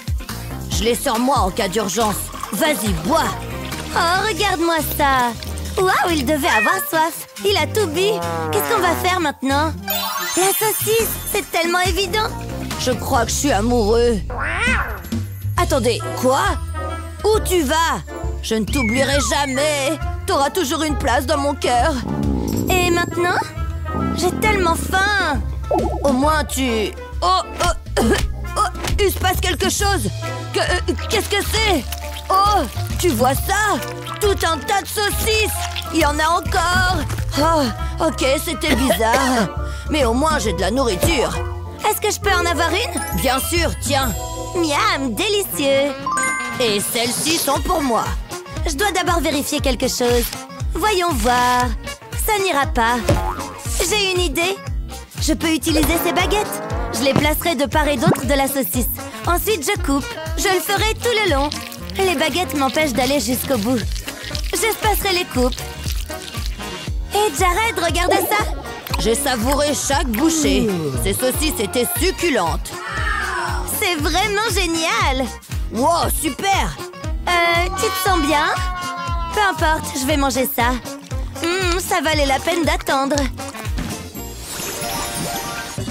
Je l'ai sur moi en cas d'urgence. Vas-y, bois. Oh, regarde-moi ça. Waouh, il devait avoir soif. Il a tout bu. Qu'est-ce qu'on va faire maintenant? La saucisse, c'est tellement évident. Je crois que je suis amoureux. Attendez, quoi? Où tu vas? Je ne t'oublierai jamais. T'auras toujours une place dans mon cœur. Et maintenant? J'ai tellement faim. Au moins tu... Oh, il se passe quelque chose. Qu'est-ce que c'est? Oh, tu vois ça? Tout un tas de saucisses. Il y en a encore. Oh, ok, c'était bizarre. Mais au moins j'ai de la nourriture. Est-ce que je peux en avoir une? Bien sûr, tiens. Miam, délicieux. Et celles-ci sont pour moi. Je dois d'abord vérifier quelque chose. Voyons voir. Ça n'ira pas. J'ai une idée. Je peux utiliser ces baguettes. Je les placerai de part et d'autre de la saucisse. Ensuite, je coupe. Je le ferai tout le long. Les baguettes m'empêchent d'aller jusqu'au bout. J'espacerai les coupes. Et Jared, regardez ça. J'ai savouré chaque bouchée. Ces saucisses étaient succulentes. C'est vraiment génial. Wow, super. Tu te sens bien? Peu importe, je vais manger ça. Ça valait la peine d'attendre.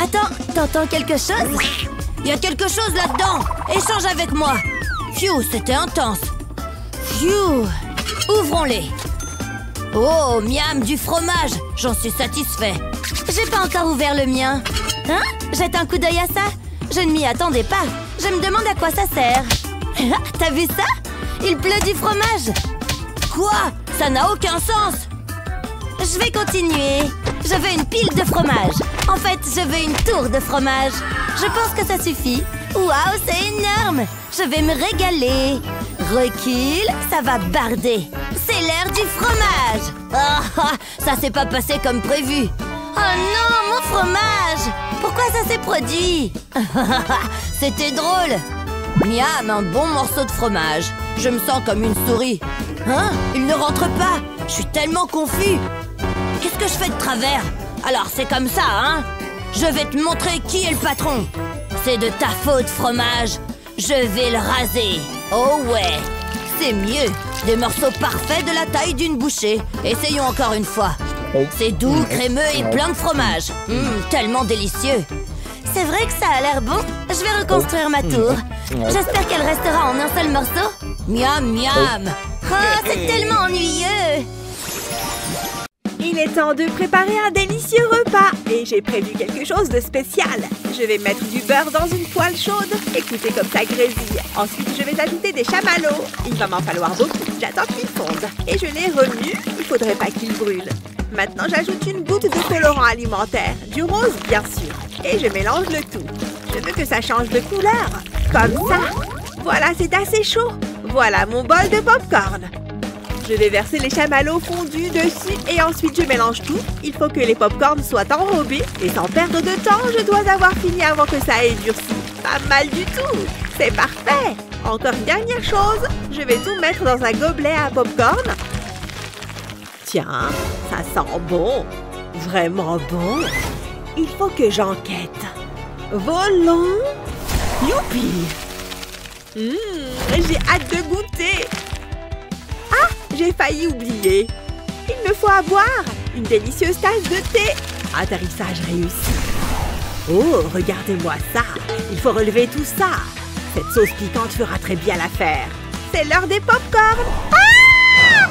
Attends, t'entends quelque chose? Il y a quelque chose là-dedans. Échange avec moi. Phew, c'était intense. Phew. Ouvrons-les. Oh, miam, du fromage. J'en suis satisfait. J'ai pas encore ouvert le mien. Hein? Jette un coup d'œil à ça. Je ne m'y attendais pas. Je me demande à quoi ça sert. T'as vu ça? Il pleut du fromage. Quoi? Ça n'a aucun sens. Je vais continuer. Je veux une pile de fromage. En fait, je veux une tour de fromage. Je pense que ça suffit. Waouh, c'est énorme. Je vais me régaler. Recule, ça va barder. C'est l'heure du fromage. Ah, ça s'est pas passé comme prévu. Oh non, mon fromage. Pourquoi ça s'est produit? C'était drôle. Miam, un bon morceau de fromage. Je me sens comme une souris. Hein? Il ne rentre pas. Je suis tellement confus. Qu'est-ce que je fais de travers? Alors c'est comme ça, hein? Je vais te montrer qui est le patron. C'est de ta faute, fromage. Je vais le raser. Oh ouais, c'est mieux. Des morceaux parfaits de la taille d'une bouchée. Essayons encore une fois. C'est doux, crémeux et plein de fromage. Tellement délicieux. C'est vrai que ça a l'air bon. Je vais reconstruire ma tour. J'espère qu'elle restera en un seul morceau. Miam, miam. Oh, c'est tellement ennuyeux. Il est temps de préparer un délicieux repas. Et j'ai prévu quelque chose de spécial. Je vais mettre du beurre dans une poêle chaude. Écoutez comme ça grésille. Ensuite, je vais ajouter des chamallows. Il va m'en falloir beaucoup. J'attends qu'ils fondent. Et je les remue. Il faudrait pas qu'ils brûlent. Maintenant, j'ajoute une goutte de colorant alimentaire. Du rose, bien sûr. Et je mélange le tout. Je veux que ça change de couleur. Comme ça. Voilà, c'est assez chaud. Voilà mon bol de popcorn. Je vais verser les chamallows fondus dessus et ensuite je mélange tout. Il faut que les popcorns soient enrobés et sans perdre de temps, je dois avoir fini avant que ça ait durci. Pas mal du tout. C'est parfait. Encore une dernière chose, je vais tout mettre dans un gobelet à popcorn. Tiens, ça sent bon. Vraiment bon. Il faut que j'enquête. Volons. Youpi. J'ai hâte de goûter. Ah, j'ai failli oublier. Il me faut à boire. Une délicieuse tasse de thé. Atterrissage réussi. Oh, regardez-moi ça. Il faut relever tout ça. Cette sauce piquante fera très bien l'affaire. C'est l'heure des popcorn. Ah!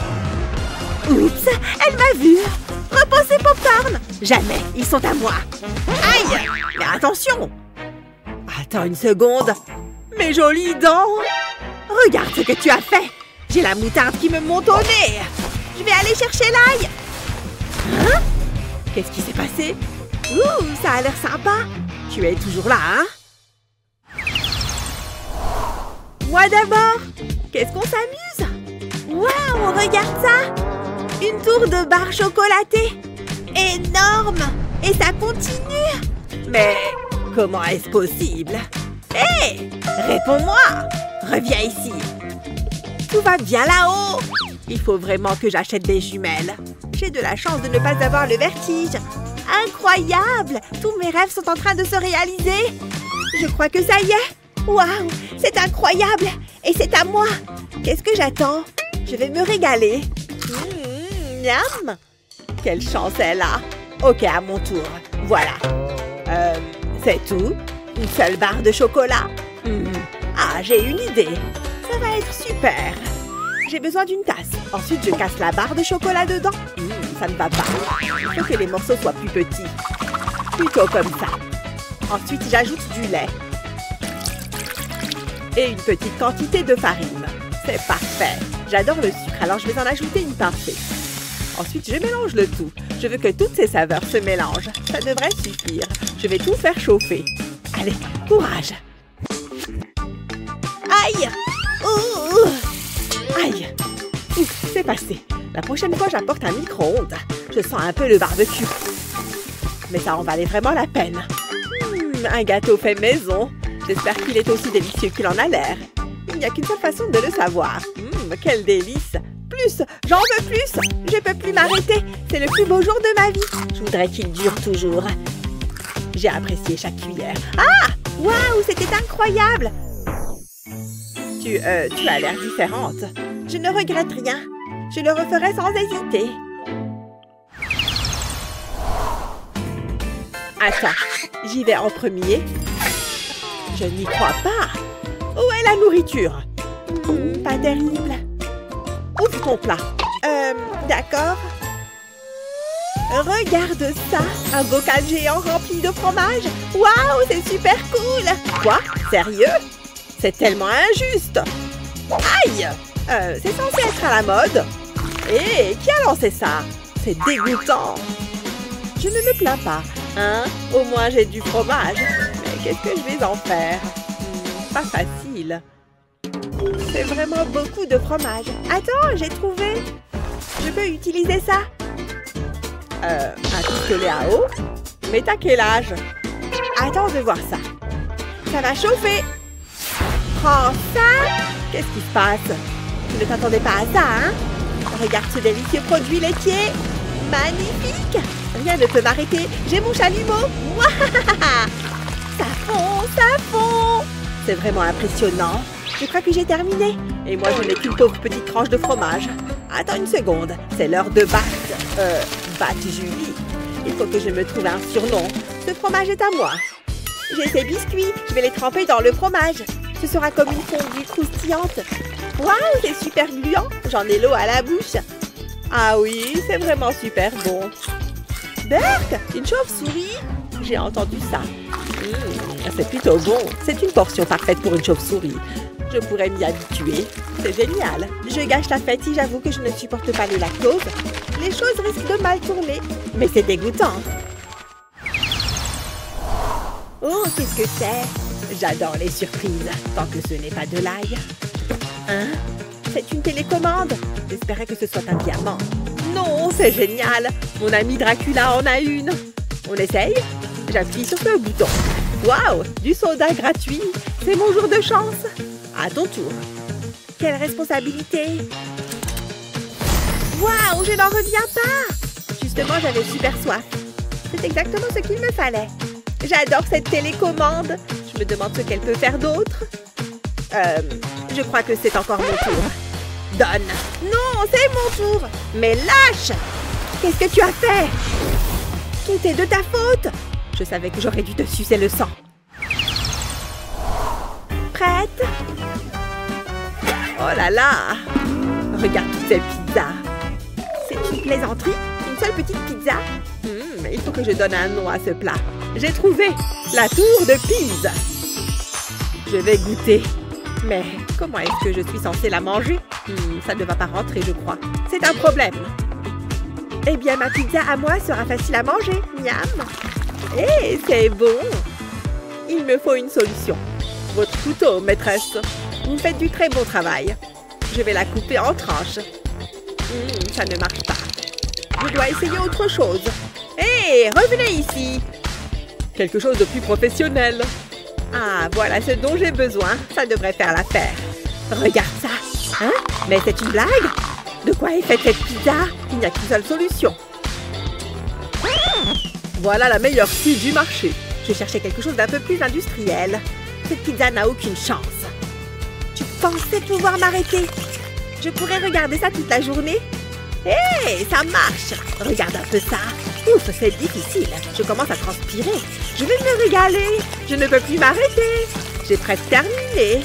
Oups, elle m'a vu. Repose ces popcorn. Jamais, ils sont à moi. Aïe! Mais attention. Attends une seconde. Mes jolies dents. Regarde ce que tu as fait. J'ai la moutarde qui me monte au nez. Je vais aller chercher l'ail. Hein? Qu'est-ce qui s'est passé? Ouh, ça a l'air sympa. Tu es toujours là, hein? Moi d'abord. Qu'est-ce qu'on s'amuse? Waouh, regarde ça! Une tour de barre chocolatée. Énorme! Et ça continue! Mais comment est-ce possible? Hé! Réponds-moi! Reviens ici! Tout va bien là-haut! Il faut vraiment que j'achète des jumelles. J'ai de la chance de ne pas avoir le vertige. Incroyable! Tous mes rêves sont en train de se réaliser. Je crois que ça y est. Waouh! C'est incroyable! Et c'est à moi! Qu'est-ce que j'attends? Je vais me régaler. Miam! Quelle chance elle a! Ok, à mon tour. Voilà. C'est tout? Une seule barre de chocolat? Ah, j'ai une idée. Ça va être super. J'ai besoin d'une tasse. Ensuite, je casse la barre de chocolat dedans. Ça ne va pas. Il faut que les morceaux soient plus petits. Plutôt comme ça. Ensuite, j'ajoute du lait. Et une petite quantité de farine. C'est parfait. J'adore le sucre, alors je vais en ajouter une pincée. Ensuite, je mélange le tout. Je veux que toutes ces saveurs se mélangent. Ça devrait suffire. Je vais tout faire chauffer. Allez, courage! Aïe! Ouh! Aïe! Ouf, c'est passé. La prochaine fois, j'apporte un micro-ondes. Je sens un peu le barbecue. Mais ça en valait vraiment la peine. Un gâteau fait maison. J'espère qu'il est aussi délicieux qu'il en a l'air. Il n'y a qu'une seule façon de le savoir. Quel délice! Plus! J'en veux plus! Je peux plus m'arrêter! C'est le plus beau jour de ma vie! Je voudrais qu'il dure toujours. J'ai apprécié chaque cuillère. Ah! Waouh! C'était incroyable! Tu as l'air différente. Je ne regrette rien. Je le referai sans hésiter. Attends, j'y vais en premier. Je n'y crois pas. Où est la nourriture? Pas terrible. Ouvre ton plat. D'accord. Regarde ça. Un bocal géant rempli de fromage. Waouh, c'est super cool. Quoi? Sérieux? C'est tellement injuste. Aïe! C'est censé être à la mode. Hé, qui a lancé ça? C'est dégoûtant. Je ne me plains pas. Hein? Au moins, j'ai du fromage. Mais qu'est-ce que je vais en faire? Pas facile. C'est vraiment beaucoup de fromage. Attends, j'ai trouvé. Je peux utiliser ça. Un pistolet à eau? Mais t'as quel âge? Attends de voir ça. Ça va chauffer. Prends ça. Qu'est-ce qui se passe? Tu ne t'attendais pas à ça, hein? Regarde ce délicieux produit laitier. Magnifique. Rien ne peut m'arrêter. J'ai mon chalumeau. Mouah! Ça fond, ça fond. C'est vraiment impressionnant. Je crois que j'ai terminé. Et moi, je n'ai qu'une pauvre petite tranche de fromage. Attends une seconde. C'est l'heure de Bat Julie. Il faut que je me trouve un surnom. Ce fromage est à moi. J'ai ces biscuits. Je vais les tremper dans le fromage. Ce sera comme une fondue croustillante. Waouh, c'est super gluant. J'en ai l'eau à la bouche. Ah oui, c'est vraiment super bon. Berk, une chauve-souris? J'ai entendu ça. C'est plutôt bon. C'est une portion parfaite pour une chauve-souris. Je pourrais m'y habituer. C'est génial. Je gâche la fête si j'avoue que je ne supporte pas le lactose. Les choses risquent de mal tourner. Mais c'est dégoûtant. Oh, qu'est-ce que c'est? J'adore les surprises, tant que ce n'est pas de l'ail. Hein? C'est une télécommande. J'espérais que ce soit un diamant. Non, c'est génial. Mon ami Dracula en a une. On essaye? J'appuie sur ce bouton. Waouh, du soda gratuit. C'est mon jour de chance. À ton tour. Quelle responsabilité. Waouh, je n'en reviens pas. Justement, j'avais super soif. C'est exactement ce qu'il me fallait. J'adore cette télécommande. Je me demande ce qu'elle peut faire d'autre. Je crois que c'est encore mon tour. Donne. Non, c'est mon tour. Mais lâche. Qu'est-ce que tu as fait? Tout est de ta faute. Je savais que j'aurais dû te sucer le sang. Prête? Oh là là. Regarde toutes ces pizzas. C'est une plaisanterie? Une seule petite pizza? Il faut que je donne un nom à ce plat. J'ai trouvé la tour de Pise. Je vais goûter. Mais comment est-ce que je suis censée la manger? Ça ne va pas rentrer, je crois. C'est un problème. Eh bien, ma pizza à moi sera facile à manger. Miam. Eh, c'est bon. Il me faut une solution. Votre couteau, maîtresse. Vous faites du très bon travail. Je vais la couper en tranches. Ça ne marche pas. Je dois essayer autre chose. Hé, revenez ici. Quelque chose de plus professionnel. Ah, voilà ce dont j'ai besoin. Ça devrait faire l'affaire. Regarde ça. Hein? Mais c'est une blague? De quoi est faite cette pizza? Il n'y a qu'une seule solution. Voilà la meilleure scie du marché. Je cherchais quelque chose d'un peu plus industriel. Cette pizza n'a aucune chance. Tu pensais pouvoir m'arrêter? Je pourrais regarder ça toute la journée? Hé, ça marche! Regarde un peu ça. Ouf, c'est difficile. Je commence à transpirer. Je vais me régaler. Je ne peux plus m'arrêter. J'ai presque terminé.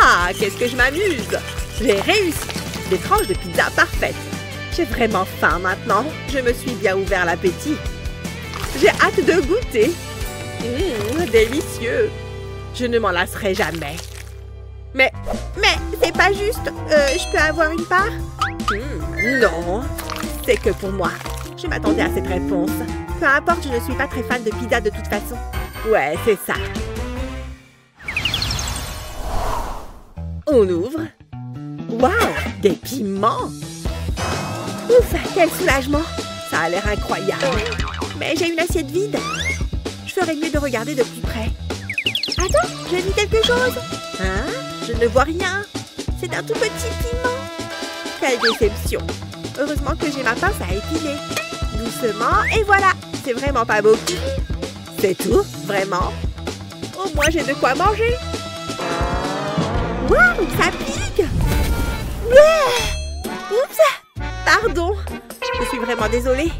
Ah, qu'est-ce que je m'amuse! J'ai réussi. Des tranches de pizza parfaites. J'ai vraiment faim maintenant. Je me suis bien ouvert l'appétit. J'ai hâte de goûter. Délicieux. Je ne m'en lasserai jamais. Mais c'est pas juste. Je peux avoir une part? Non. C'est que pour moi. Je m'attendais à cette réponse. Peu importe, je ne suis pas très fan de pizza de toute façon. Ouais, c'est ça. On ouvre. Waouh, des piments! Ouf, quel soulagement! Ça a l'air incroyable. Mais j'ai une assiette vide. Je ferais mieux de regarder de plus près. Attends, j'ai vu quelque chose. Hein? Je ne vois rien. C'est un tout petit piment. Quelle déception. Heureusement que j'ai ma pince à épiler. Doucement, et voilà. C'est vraiment pas beaucoup. C'est tout? Vraiment? Au moins, j'ai de quoi manger. Waouh, ça pique! Oups! Pardon. Je suis vraiment désolée.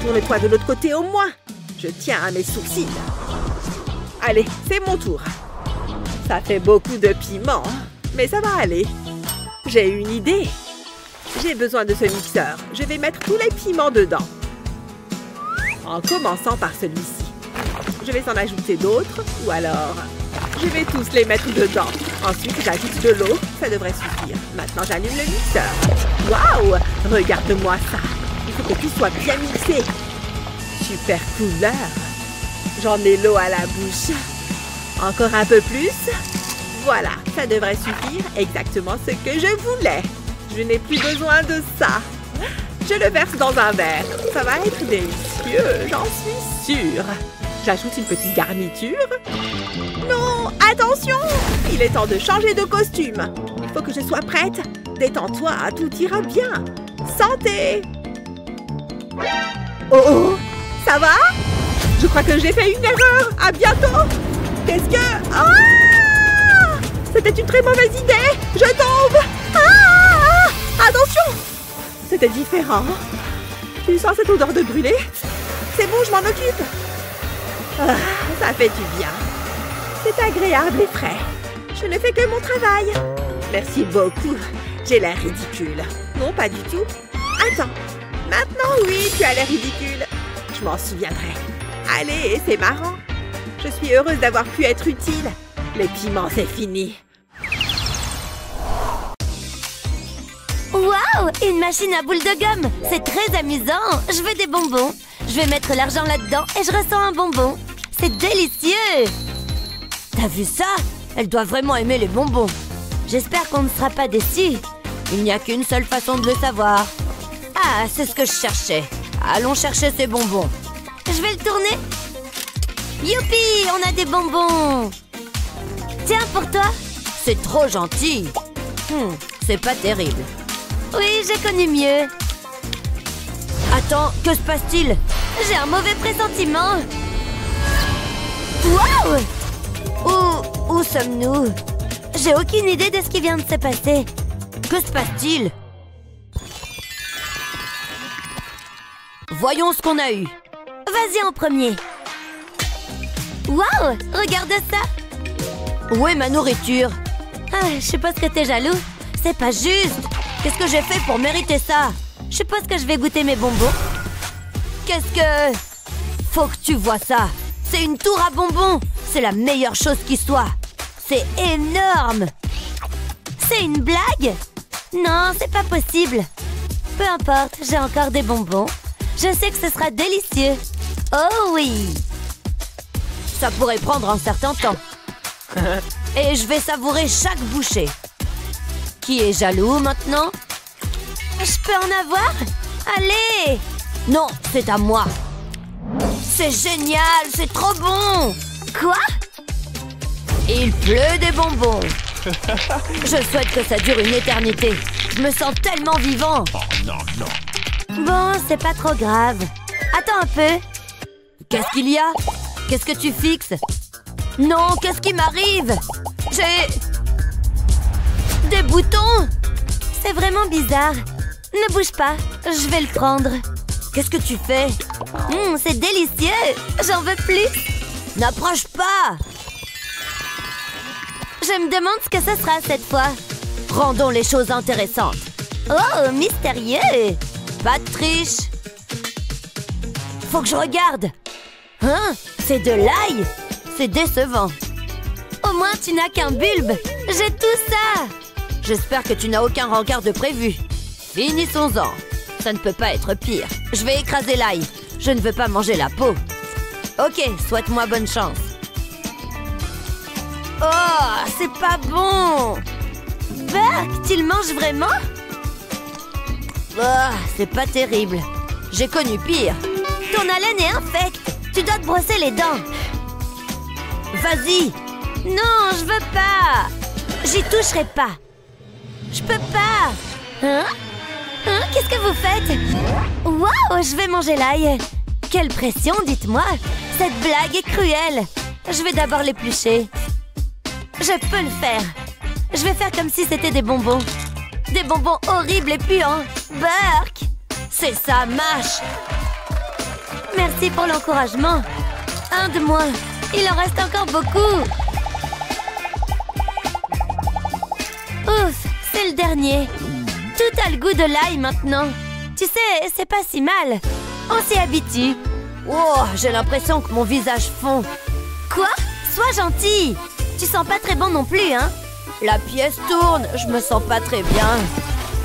Tourne-toi de l'autre côté au moins. Je tiens à mes sourcils. Allez, c'est mon tour. Ça fait beaucoup de piment, mais ça va aller. J'ai une idée. J'ai besoin de ce mixeur. Je vais mettre tous les piments dedans. En commençant par celui-ci. Je vais en ajouter d'autres, ou alors... Je vais tous les mettre dedans. Ensuite, j'ajoute de l'eau. Ça devrait suffire. Maintenant, j'allume le mixeur. Waouh! Regarde-moi ça. Il faut que tout soit bien mixé. Super couleur. J'en ai l'eau à la bouche. Encore un peu plus. Voilà, ça devrait suffire. Exactement ce que je voulais. Je n'ai plus besoin de ça. Je le verse dans un verre. Ça va être délicieux, j'en suis sûre. J'ajoute une petite garniture. Non, attention! Il est temps de changer de costume. Il faut que je sois prête. Détends-toi, tout ira bien. Santé! Oh oh! Ça va? Je crois que j'ai fait une erreur. À bientôt! Qu'est-ce que... Ah! C'était une très mauvaise idée. Je tombe! Ah! Attention! C'était différent. Tu sens cette odeur de brûlé? C'est bon, je m'en occupe. Ah, ça fait du bien. C'est agréable et frais. Je ne fais que mon travail. Merci beaucoup. J'ai l'air ridicule. Non, pas du tout. Attends. Maintenant, oui, tu as l'air ridicule. Je m'en souviendrai. Allez, c'est marrant. Je suis heureuse d'avoir pu être utile. Les piments, c'est fini. Waouh! Une machine à boules de gomme! C'est très amusant! Je veux des bonbons. Je vais mettre l'argent là-dedans et je ressens un bonbon. C'est délicieux! T'as vu ça? Elle doit vraiment aimer les bonbons. J'espère qu'on ne sera pas déçus. Il n'y a qu'une seule façon de le savoir. Ah, c'est ce que je cherchais. Allons chercher ces bonbons. Je vais le tourner. Youpi! On a des bonbons! Tiens, pour toi! C'est trop gentil! C'est pas terrible. Oui, j'ai connu mieux. Attends, que se passe-t-il? J'ai un mauvais pressentiment. Waouh! Où sommes-nous? J'ai aucune idée de ce qui vient de se passer. Que se passe-t-il? Voyons ce qu'on a eu. Vas-y en premier. Waouh! Regarde ça! Où est ma nourriture? Ah, je suppose que t'es jaloux. C'est pas juste. Qu'est-ce que j'ai fait pour mériter ça? Je suppose que je vais goûter mes bonbons. Qu'est-ce que... Faut que tu vois ça. C'est une tour à bonbons. C'est la meilleure chose qui soit. C'est énorme. C'est une blague? Non, c'est pas possible. Peu importe, j'ai encore des bonbons. Je sais que ce sera délicieux. Oh oui! Ça pourrait prendre un certain temps. Et je vais savourer chaque bouchée. Qui est jaloux maintenant? Je peux en avoir? Allez! Non, c'est à moi. C'est génial, c'est trop bon! Quoi? Il pleut des bonbons. Je souhaite que ça dure une éternité. Je me sens tellement vivant. Oh non, non. Bon, c'est pas trop grave. Attends un peu. Qu'est-ce qu'il y a? Qu'est-ce que tu fixes? Non, qu'est-ce qui m'arrive? J'ai... des boutons? C'est vraiment bizarre. Ne bouge pas, je vais le prendre. Qu'est-ce que tu fais? C'est délicieux. J'en veux plus. N'approche pas. Je me demande ce que ce sera cette fois. Rendons les choses intéressantes. Oh, mystérieux. Pas de triche. Faut que je regarde. Hein? C'est de l'ail? C'est décevant. Au moins, tu n'as qu'un bulbe. J'ai tout ça. J'espère que tu n'as aucun rencard de prévu. Finissons-en. Ça ne peut pas être pire. Je vais écraser l'ail. Je ne veux pas manger la peau. Ok, souhaite-moi bonne chance. Oh, c'est pas bon. Burk, tu le manges vraiment? Oh, c'est pas terrible. J'ai connu pire. Ton haleine est infecte. Tu dois te brosser les dents. Vas-y. Non, je veux pas. J'y toucherai pas. Je peux pas. Hein? Qu'est-ce que vous faites? Waouh, je vais manger l'ail. Quelle pression, dites-moi. Cette blague est cruelle. Je vais d'abord l'éplucher. Je peux le faire. Je vais faire comme si c'était des bonbons. Des bonbons horribles et puants. Burk! C'est ça, mâche. Merci pour l'encouragement. Un de moins. Il en reste encore beaucoup. Ouf, c'est le dernier. Tout a le goût de l'ail maintenant. Tu sais, c'est pas si mal. On s'y habitue. Oh, j'ai l'impression que mon visage fond. Quoi? Sois gentil. Tu sens pas très bon non plus, hein? La pièce tourne, je me sens pas très bien.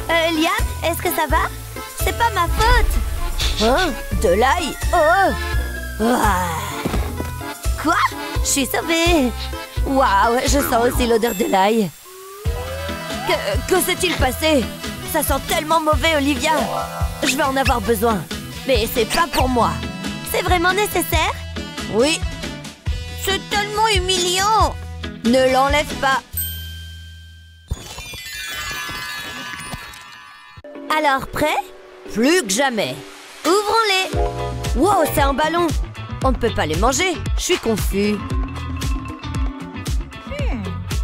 Liam, est-ce que ça va? C'est pas ma faute. Hein? De l'ail? Oh! Ah. Quoi? Je suis sauvée. Waouh, je sens aussi l'odeur de l'ail. Que s'est-il passé? Ça sent tellement mauvais, Olivia. Je vais en avoir besoin. Mais c'est pas pour moi. C'est vraiment nécessaire? Oui. C'est tellement humiliant. Ne l'enlève pas. Alors, prêt? Plus que jamais. Ouvrons-les. Wow, c'est un ballon. On ne peut pas les manger. Je suis confus.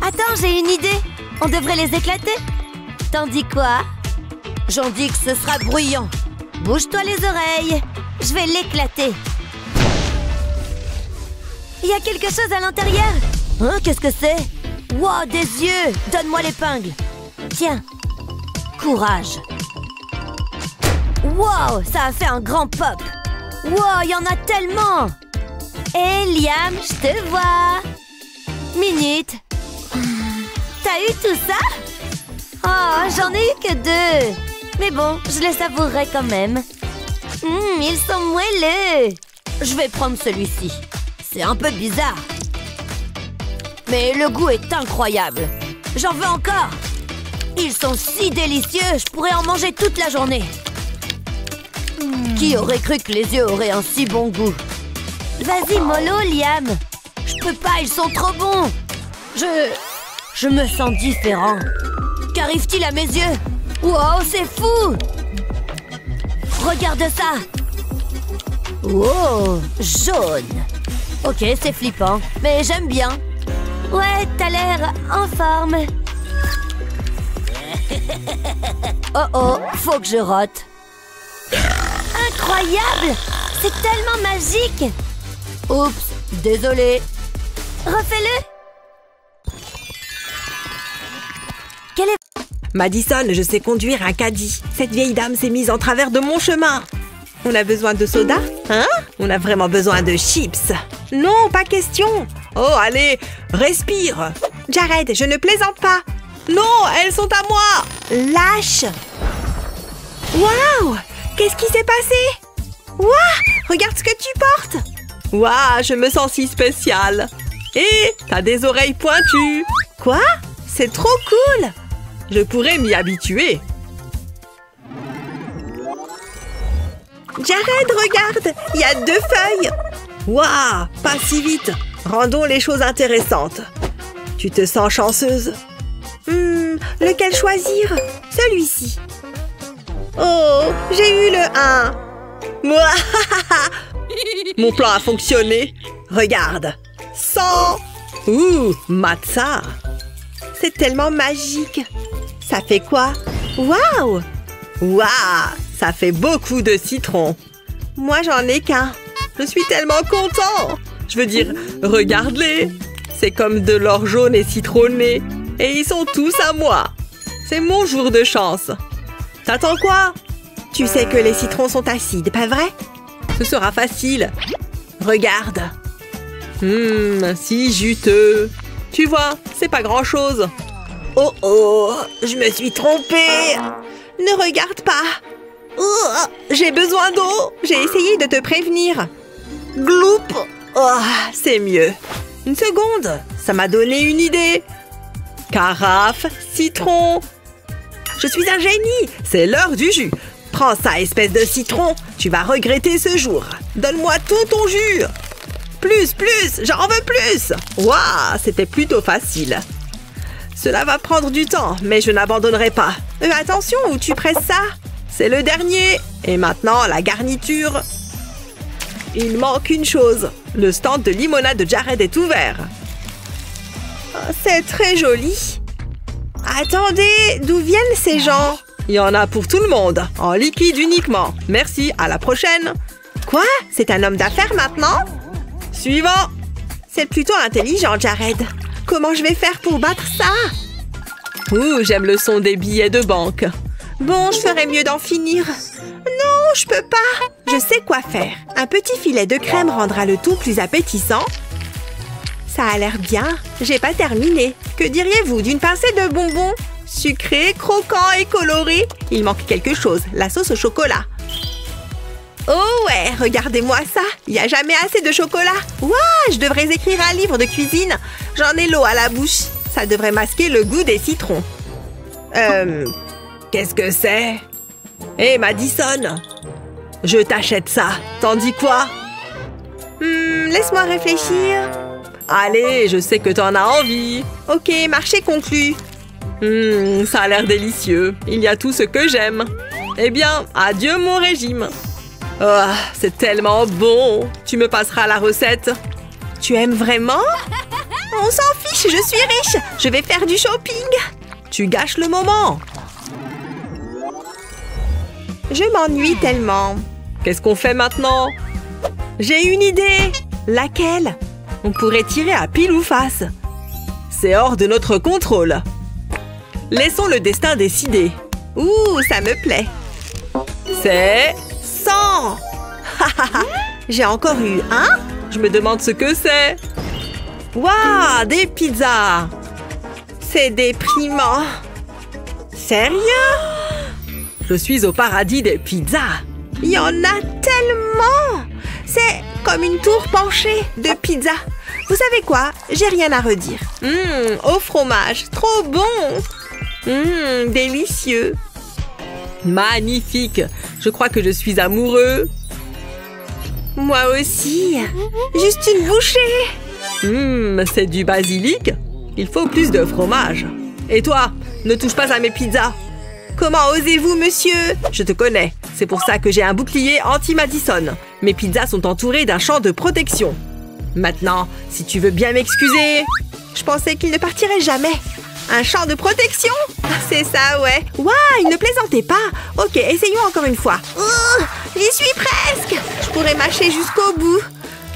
Attends, j'ai une idée. On devrait les éclater. T'en dis quoi? J'en dis que ce sera bruyant. Bouge-toi les oreilles. Je vais l'éclater. Il y a quelque chose à l'intérieur. Hein, qu'est-ce que c'est? Wow, des yeux. Donne-moi l'épingle. Tiens. Courage. Wow, ça a fait un grand pop. Wow, il y en a tellement. Hé, Liam, je te vois. Minute. T'as eu tout ça? Oh, j'en ai eu que 2. Mais bon, je les savourerai quand même. Ils sont moelleux. Je vais prendre celui-ci. C'est un peu bizarre. Mais le goût est incroyable. J'en veux encore. Ils sont si délicieux, je pourrais en manger toute la journée. Qui aurait cru que les yeux auraient un si bon goût? Vas-y, mollo, Liam. Je peux pas, ils sont trop bons. Je me sens différent. Qu'arrive-t-il à mes yeux? Wow, c'est fou! Regarde ça! Wow, jaune. Ok, c'est flippant, mais j'aime bien. Ouais, t'as l'air en forme. Oh oh, faut que je rote. Incroyable! C'est tellement magique! Oups, désolé. Refais-le. Quel est... Madison, je sais conduire un caddie. Cette vieille dame s'est mise en travers de mon chemin. On a besoin de soda? Hein? On a vraiment besoin de chips. Non, pas question. Oh, allez, respire. Jared, je ne plaisante pas. Non, elles sont à moi. Lâche. Waouh! Qu'est-ce qui s'est passé? Waouh! Regarde ce que tu portes! Waouh! Je me sens si spéciale! Et t'as des oreilles pointues! Quoi? C'est trop cool! Je pourrais m'y habituer. Jared, regarde! Il y a 2 feuilles! Waouh! Pas si vite! Rendons les choses intéressantes. Tu te sens chanceuse? Lequel choisir? Celui-ci. Oh, j'ai eu le 1. Mon plan a fonctionné. Regarde. 100. Ouh, matza. C'est tellement magique. Ça fait quoi? Waouh! Waouh! Ça fait beaucoup de citron. Moi, j'en ai qu'un. Je suis tellement content. Je veux dire, regarde-les. C'est comme de l'or jaune et citronné. Et ils sont tous à moi. C'est mon jour de chance. T'attends quoi? Tu sais que les citrons sont acides, pas vrai? Ce sera facile. Regarde. Si juteux. Tu vois, c'est pas grand-chose. Oh oh, je me suis trompée. Ne regarde pas. Oh, j'ai besoin d'eau. J'ai essayé de te prévenir. Gloup. Oh, c'est mieux. Une seconde, ça m'a donné une idée. Carafe, citron. Je suis un génie. C'est l'heure du jus. Prends ça, espèce de citron. Tu vas regretter ce jour. Donne-moi tout ton jus. Plus, j'en veux plus. Waouh, c'était plutôt facile. Cela va prendre du temps, mais je n'abandonnerai pas. Attention, où tu presses ça? C'est le dernier. Et maintenant, la garniture. Il manque une chose. Le stand de limonade de Jared est ouvert. Oh, c'est très joli. Attendez, d'où viennent ces gens? Il y en a pour tout le monde, en liquide uniquement. Merci, à la prochaine. Quoi? C'est un homme d'affaires maintenant? Suivant. C'est plutôt intelligent, Jared. Comment je vais faire pour battre ça? Ouh, j'aime le son des billets de banque. Bon, je ferais mieux d'en finir. Non, je peux pas. Je sais quoi faire. Un petit filet de crème rendra le tout plus appétissant. Ça a l'air bien. J'ai pas terminé. Que diriez-vous d'une pincée de bonbons? Sucré, croquant et coloré. Il manque quelque chose, la sauce au chocolat. Oh ouais, regardez-moi ça. Il n'y a jamais assez de chocolat. Waouh, je devrais écrire un livre de cuisine. J'en ai l'eau à la bouche. Ça devrait masquer le goût des citrons. Qu'est-ce que c'est? Hé, Madison. Je t'achète ça. T'en dis quoi? Laisse-moi réfléchir. Allez, je sais que t'en as envie. Ok, marché conclu. Ça a l'air délicieux. Il y a tout ce que j'aime. Eh bien, adieu mon régime. Oh, c'est tellement bon. Tu me passeras la recette. Tu aimes vraiment? On s'en fiche, je suis riche. Je vais faire du shopping. Tu gâches le moment. Je m'ennuie tellement. Qu'est-ce qu'on fait maintenant? J'ai une idée. Laquelle? On pourrait tirer à pile ou face. C'est hors de notre contrôle. Laissons le destin décider. Ouh, ça me plaît. C'est 100. J'ai encore eu un. Je me demande ce que c'est. Waouh, des pizzas. C'est déprimant. Sérieux? Je suis au paradis des pizzas. Il y en a tellement. C'est comme une tour penchée de pizza. Vous savez quoi? J'ai rien à redire. Au fromage, trop bon. Délicieux. Magnifique. Je crois que je suis amoureux. Moi aussi. Juste une bouchée. C'est du basilic. Il faut plus de fromage. Et toi, ne touche pas à mes pizzas. Comment osez-vous, monsieur? Je te connais. C'est pour ça que j'ai un bouclier anti-Madison. Mes pizzas sont entourées d'un champ de protection. Maintenant, si tu veux bien m'excuser... Je pensais qu'il ne partirait jamais. Un champ de protection? C'est ça, ouais. Waouh, il ne plaisantait pas. Ok, essayons encore une fois. J'y suis presque. Je pourrais mâcher jusqu'au bout.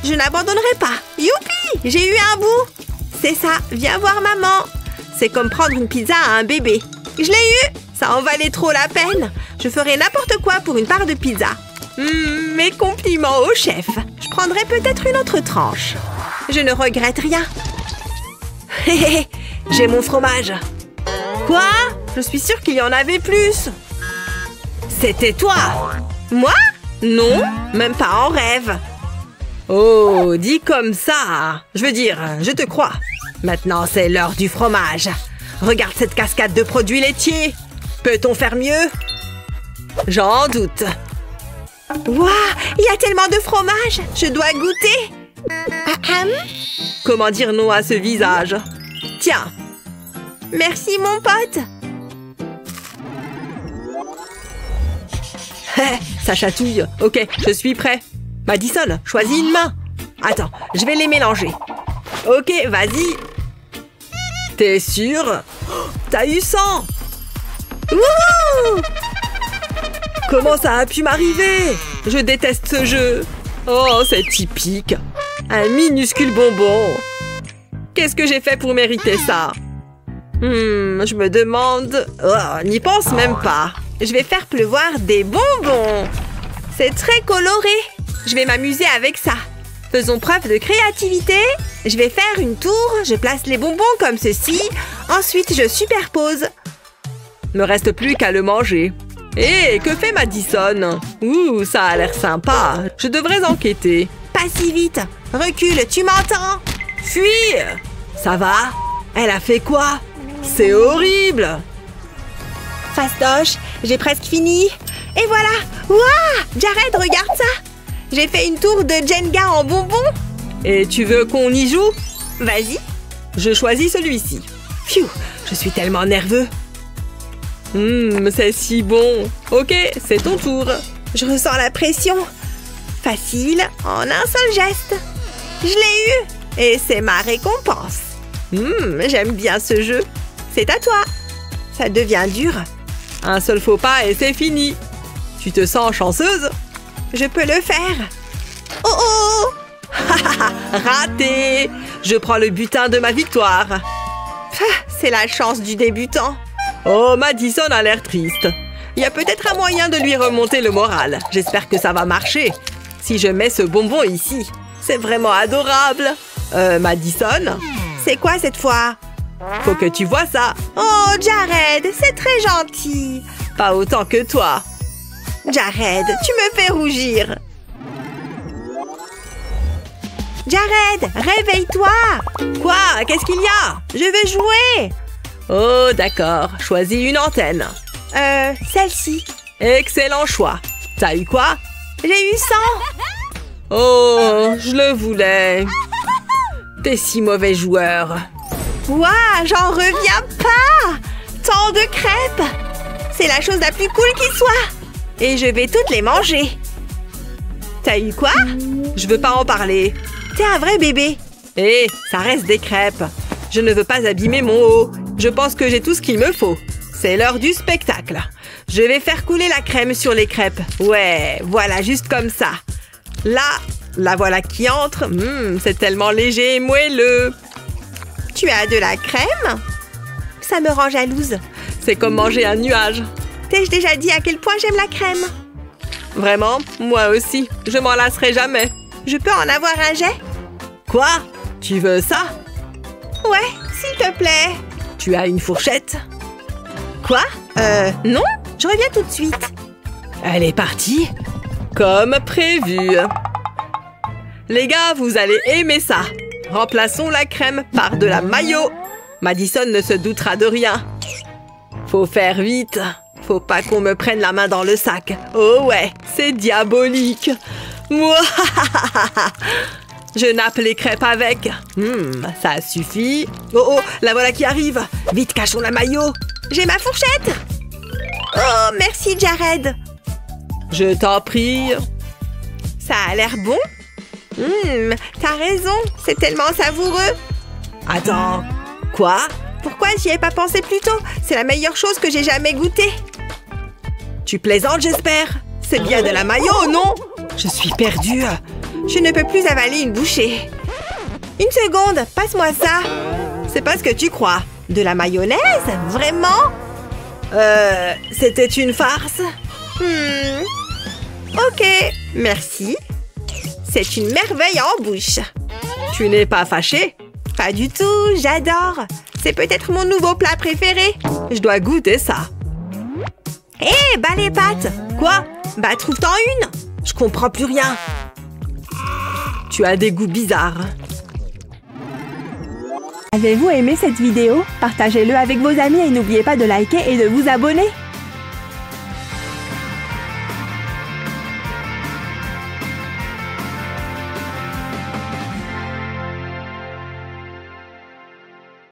Je n'abandonnerai pas. Youpi, j'ai eu un bout. C'est ça, viens voir maman. C'est comme prendre une pizza à un bébé. Je l'ai eu. Ça en valait trop la peine. Je ferais n'importe quoi pour une part de pizza. Mes compliments au chef. Je prendrai peut-être une autre tranche. Je ne regrette rien. J'ai mon fromage. Quoi? Je suis sûre qu'il y en avait plus. C'était toi! Moi? Non, même pas en rêve. Oh, dis comme ça. Je veux dire, je te crois. Maintenant, c'est l'heure du fromage. Regarde cette cascade de produits laitiers. Peut-on faire mieux? J'en doute. Waouh, il y a tellement de fromage. Je dois goûter. Comment dire non à ce visage? Tiens. Merci, mon pote. Ça chatouille. Ok, je suis prêt. Madison, choisis une main. Attends, je vais les mélanger. Ok, vas-y. T'es sûr? T'as eu 100. Wouhou! Comment ça a pu m'arriver? Je déteste ce jeu. Oh, c'est typique. Un minuscule bonbon. Qu'est-ce que j'ai fait pour mériter ça? Je me demande... Oh, n'y pense même pas. Je vais faire pleuvoir des bonbons. C'est très coloré. Je vais m'amuser avec ça. Faisons preuve de créativité. Je vais faire une tour. Je place les bonbons comme ceci. Ensuite, je superpose. Ne reste plus qu'à le manger. Hé, que fait Madison? Ouh, ça a l'air sympa. Je devrais enquêter. Pas si vite. Recule, tu m'entends? Fuis! Ça va? Elle a fait quoi? C'est horrible! Fastoche, j'ai presque fini. Et voilà! Waouh! Jared, regarde ça! J'ai fait une tour de Jenga en bonbons. Et tu veux qu'on y joue? Vas-y. Je choisis celui-ci. Pfiou, je suis tellement nerveux. C'est si bon. Ok, c'est ton tour. Je ressens la pression. Facile, en un seul geste. Je l'ai eu. Et c'est ma récompense. J'aime bien ce jeu. C'est à toi. Ça devient dur. Un seul faux pas et c'est fini. Tu te sens chanceuse? Je peux le faire. Oh oh! Raté! Je prends le butin de ma victoire. C'est la chance du débutant. Oh, Madison a l'air triste. Il y a peut-être un moyen de lui remonter le moral. J'espère que ça va marcher. Si je mets ce bonbon ici, c'est vraiment adorable. Madison? C'est quoi cette fois? Faut que tu vois ça. Oh, Jared, c'est très gentil. Pas autant que toi. Jared, tu me fais rougir. Jared, réveille-toi. Quoi? Qu'est-ce qu'il y a? Je veux jouer. Oh, d'accord. Choisis une antenne. Celle-ci. Excellent choix. T'as eu quoi? J'ai eu 100. Oh, je le voulais. T'es si mauvais joueur. Ouah, j'en reviens pas. Tant de crêpes. C'est la chose la plus cool qui soit. Et je vais toutes les manger. T'as eu quoi? Je veux pas en parler. T'es un vrai bébé. Hé, ça reste des crêpes. Je ne veux pas abîmer mon haut. Je pense que j'ai tout ce qu'il me faut. C'est l'heure du spectacle. Je vais faire couler la crème sur les crêpes. Ouais, voilà, juste comme ça. Là, la voilà qui entre. C'est tellement léger et moelleux. Tu as de la crème? Ça me rend jalouse. C'est comme manger un nuage. T'ai-je déjà dit à quel point j'aime la crème? Vraiment? Moi aussi. Je m'en lasserai jamais. Je peux en avoir un jet? Quoi? Tu veux ça? Ouais, s'il te plaît. Tu as une fourchette? Quoi? Non? Je reviens tout de suite. Elle est partie? Comme prévu. Les gars, vous allez aimer ça. Remplaçons la crème par de la mayo. Madison ne se doutera de rien. Faut faire vite. Faut pas qu'on me prenne la main dans le sac. Oh ouais, c'est diabolique. Moi, je nappe les crêpes avec. Ça suffit. Oh, la voilà qui arrive. Vite, cachons la mayo. J'ai ma fourchette. Oh, merci, Jared. Je t'en prie. Ça a l'air bon. T'as raison. C'est tellement savoureux. Attends. Quoi? Pourquoi j'y ai pas pensé plus tôt? C'est la meilleure chose que j'ai jamais goûtée. Tu plaisantes, j'espère? C'est bien de la mayo, non? Je suis perdue. Je ne peux plus avaler une bouchée. Une seconde, passe-moi ça. C'est pas ce que tu crois. De la mayonnaise? Vraiment? C'était une farce? Ok, merci. C'est une merveille en bouche. Tu n'es pas fâchée? Pas du tout, j'adore. C'est peut-être mon nouveau plat préféré. Je dois goûter ça. Hé, bas les pattes. Quoi? Bah, trouve-t'en une! Je comprends plus rien. Tu as des goûts bizarres. Avez-vous aimé cette vidéo? Partagez-le avec vos amis et n'oubliez pas de liker et de vous abonner.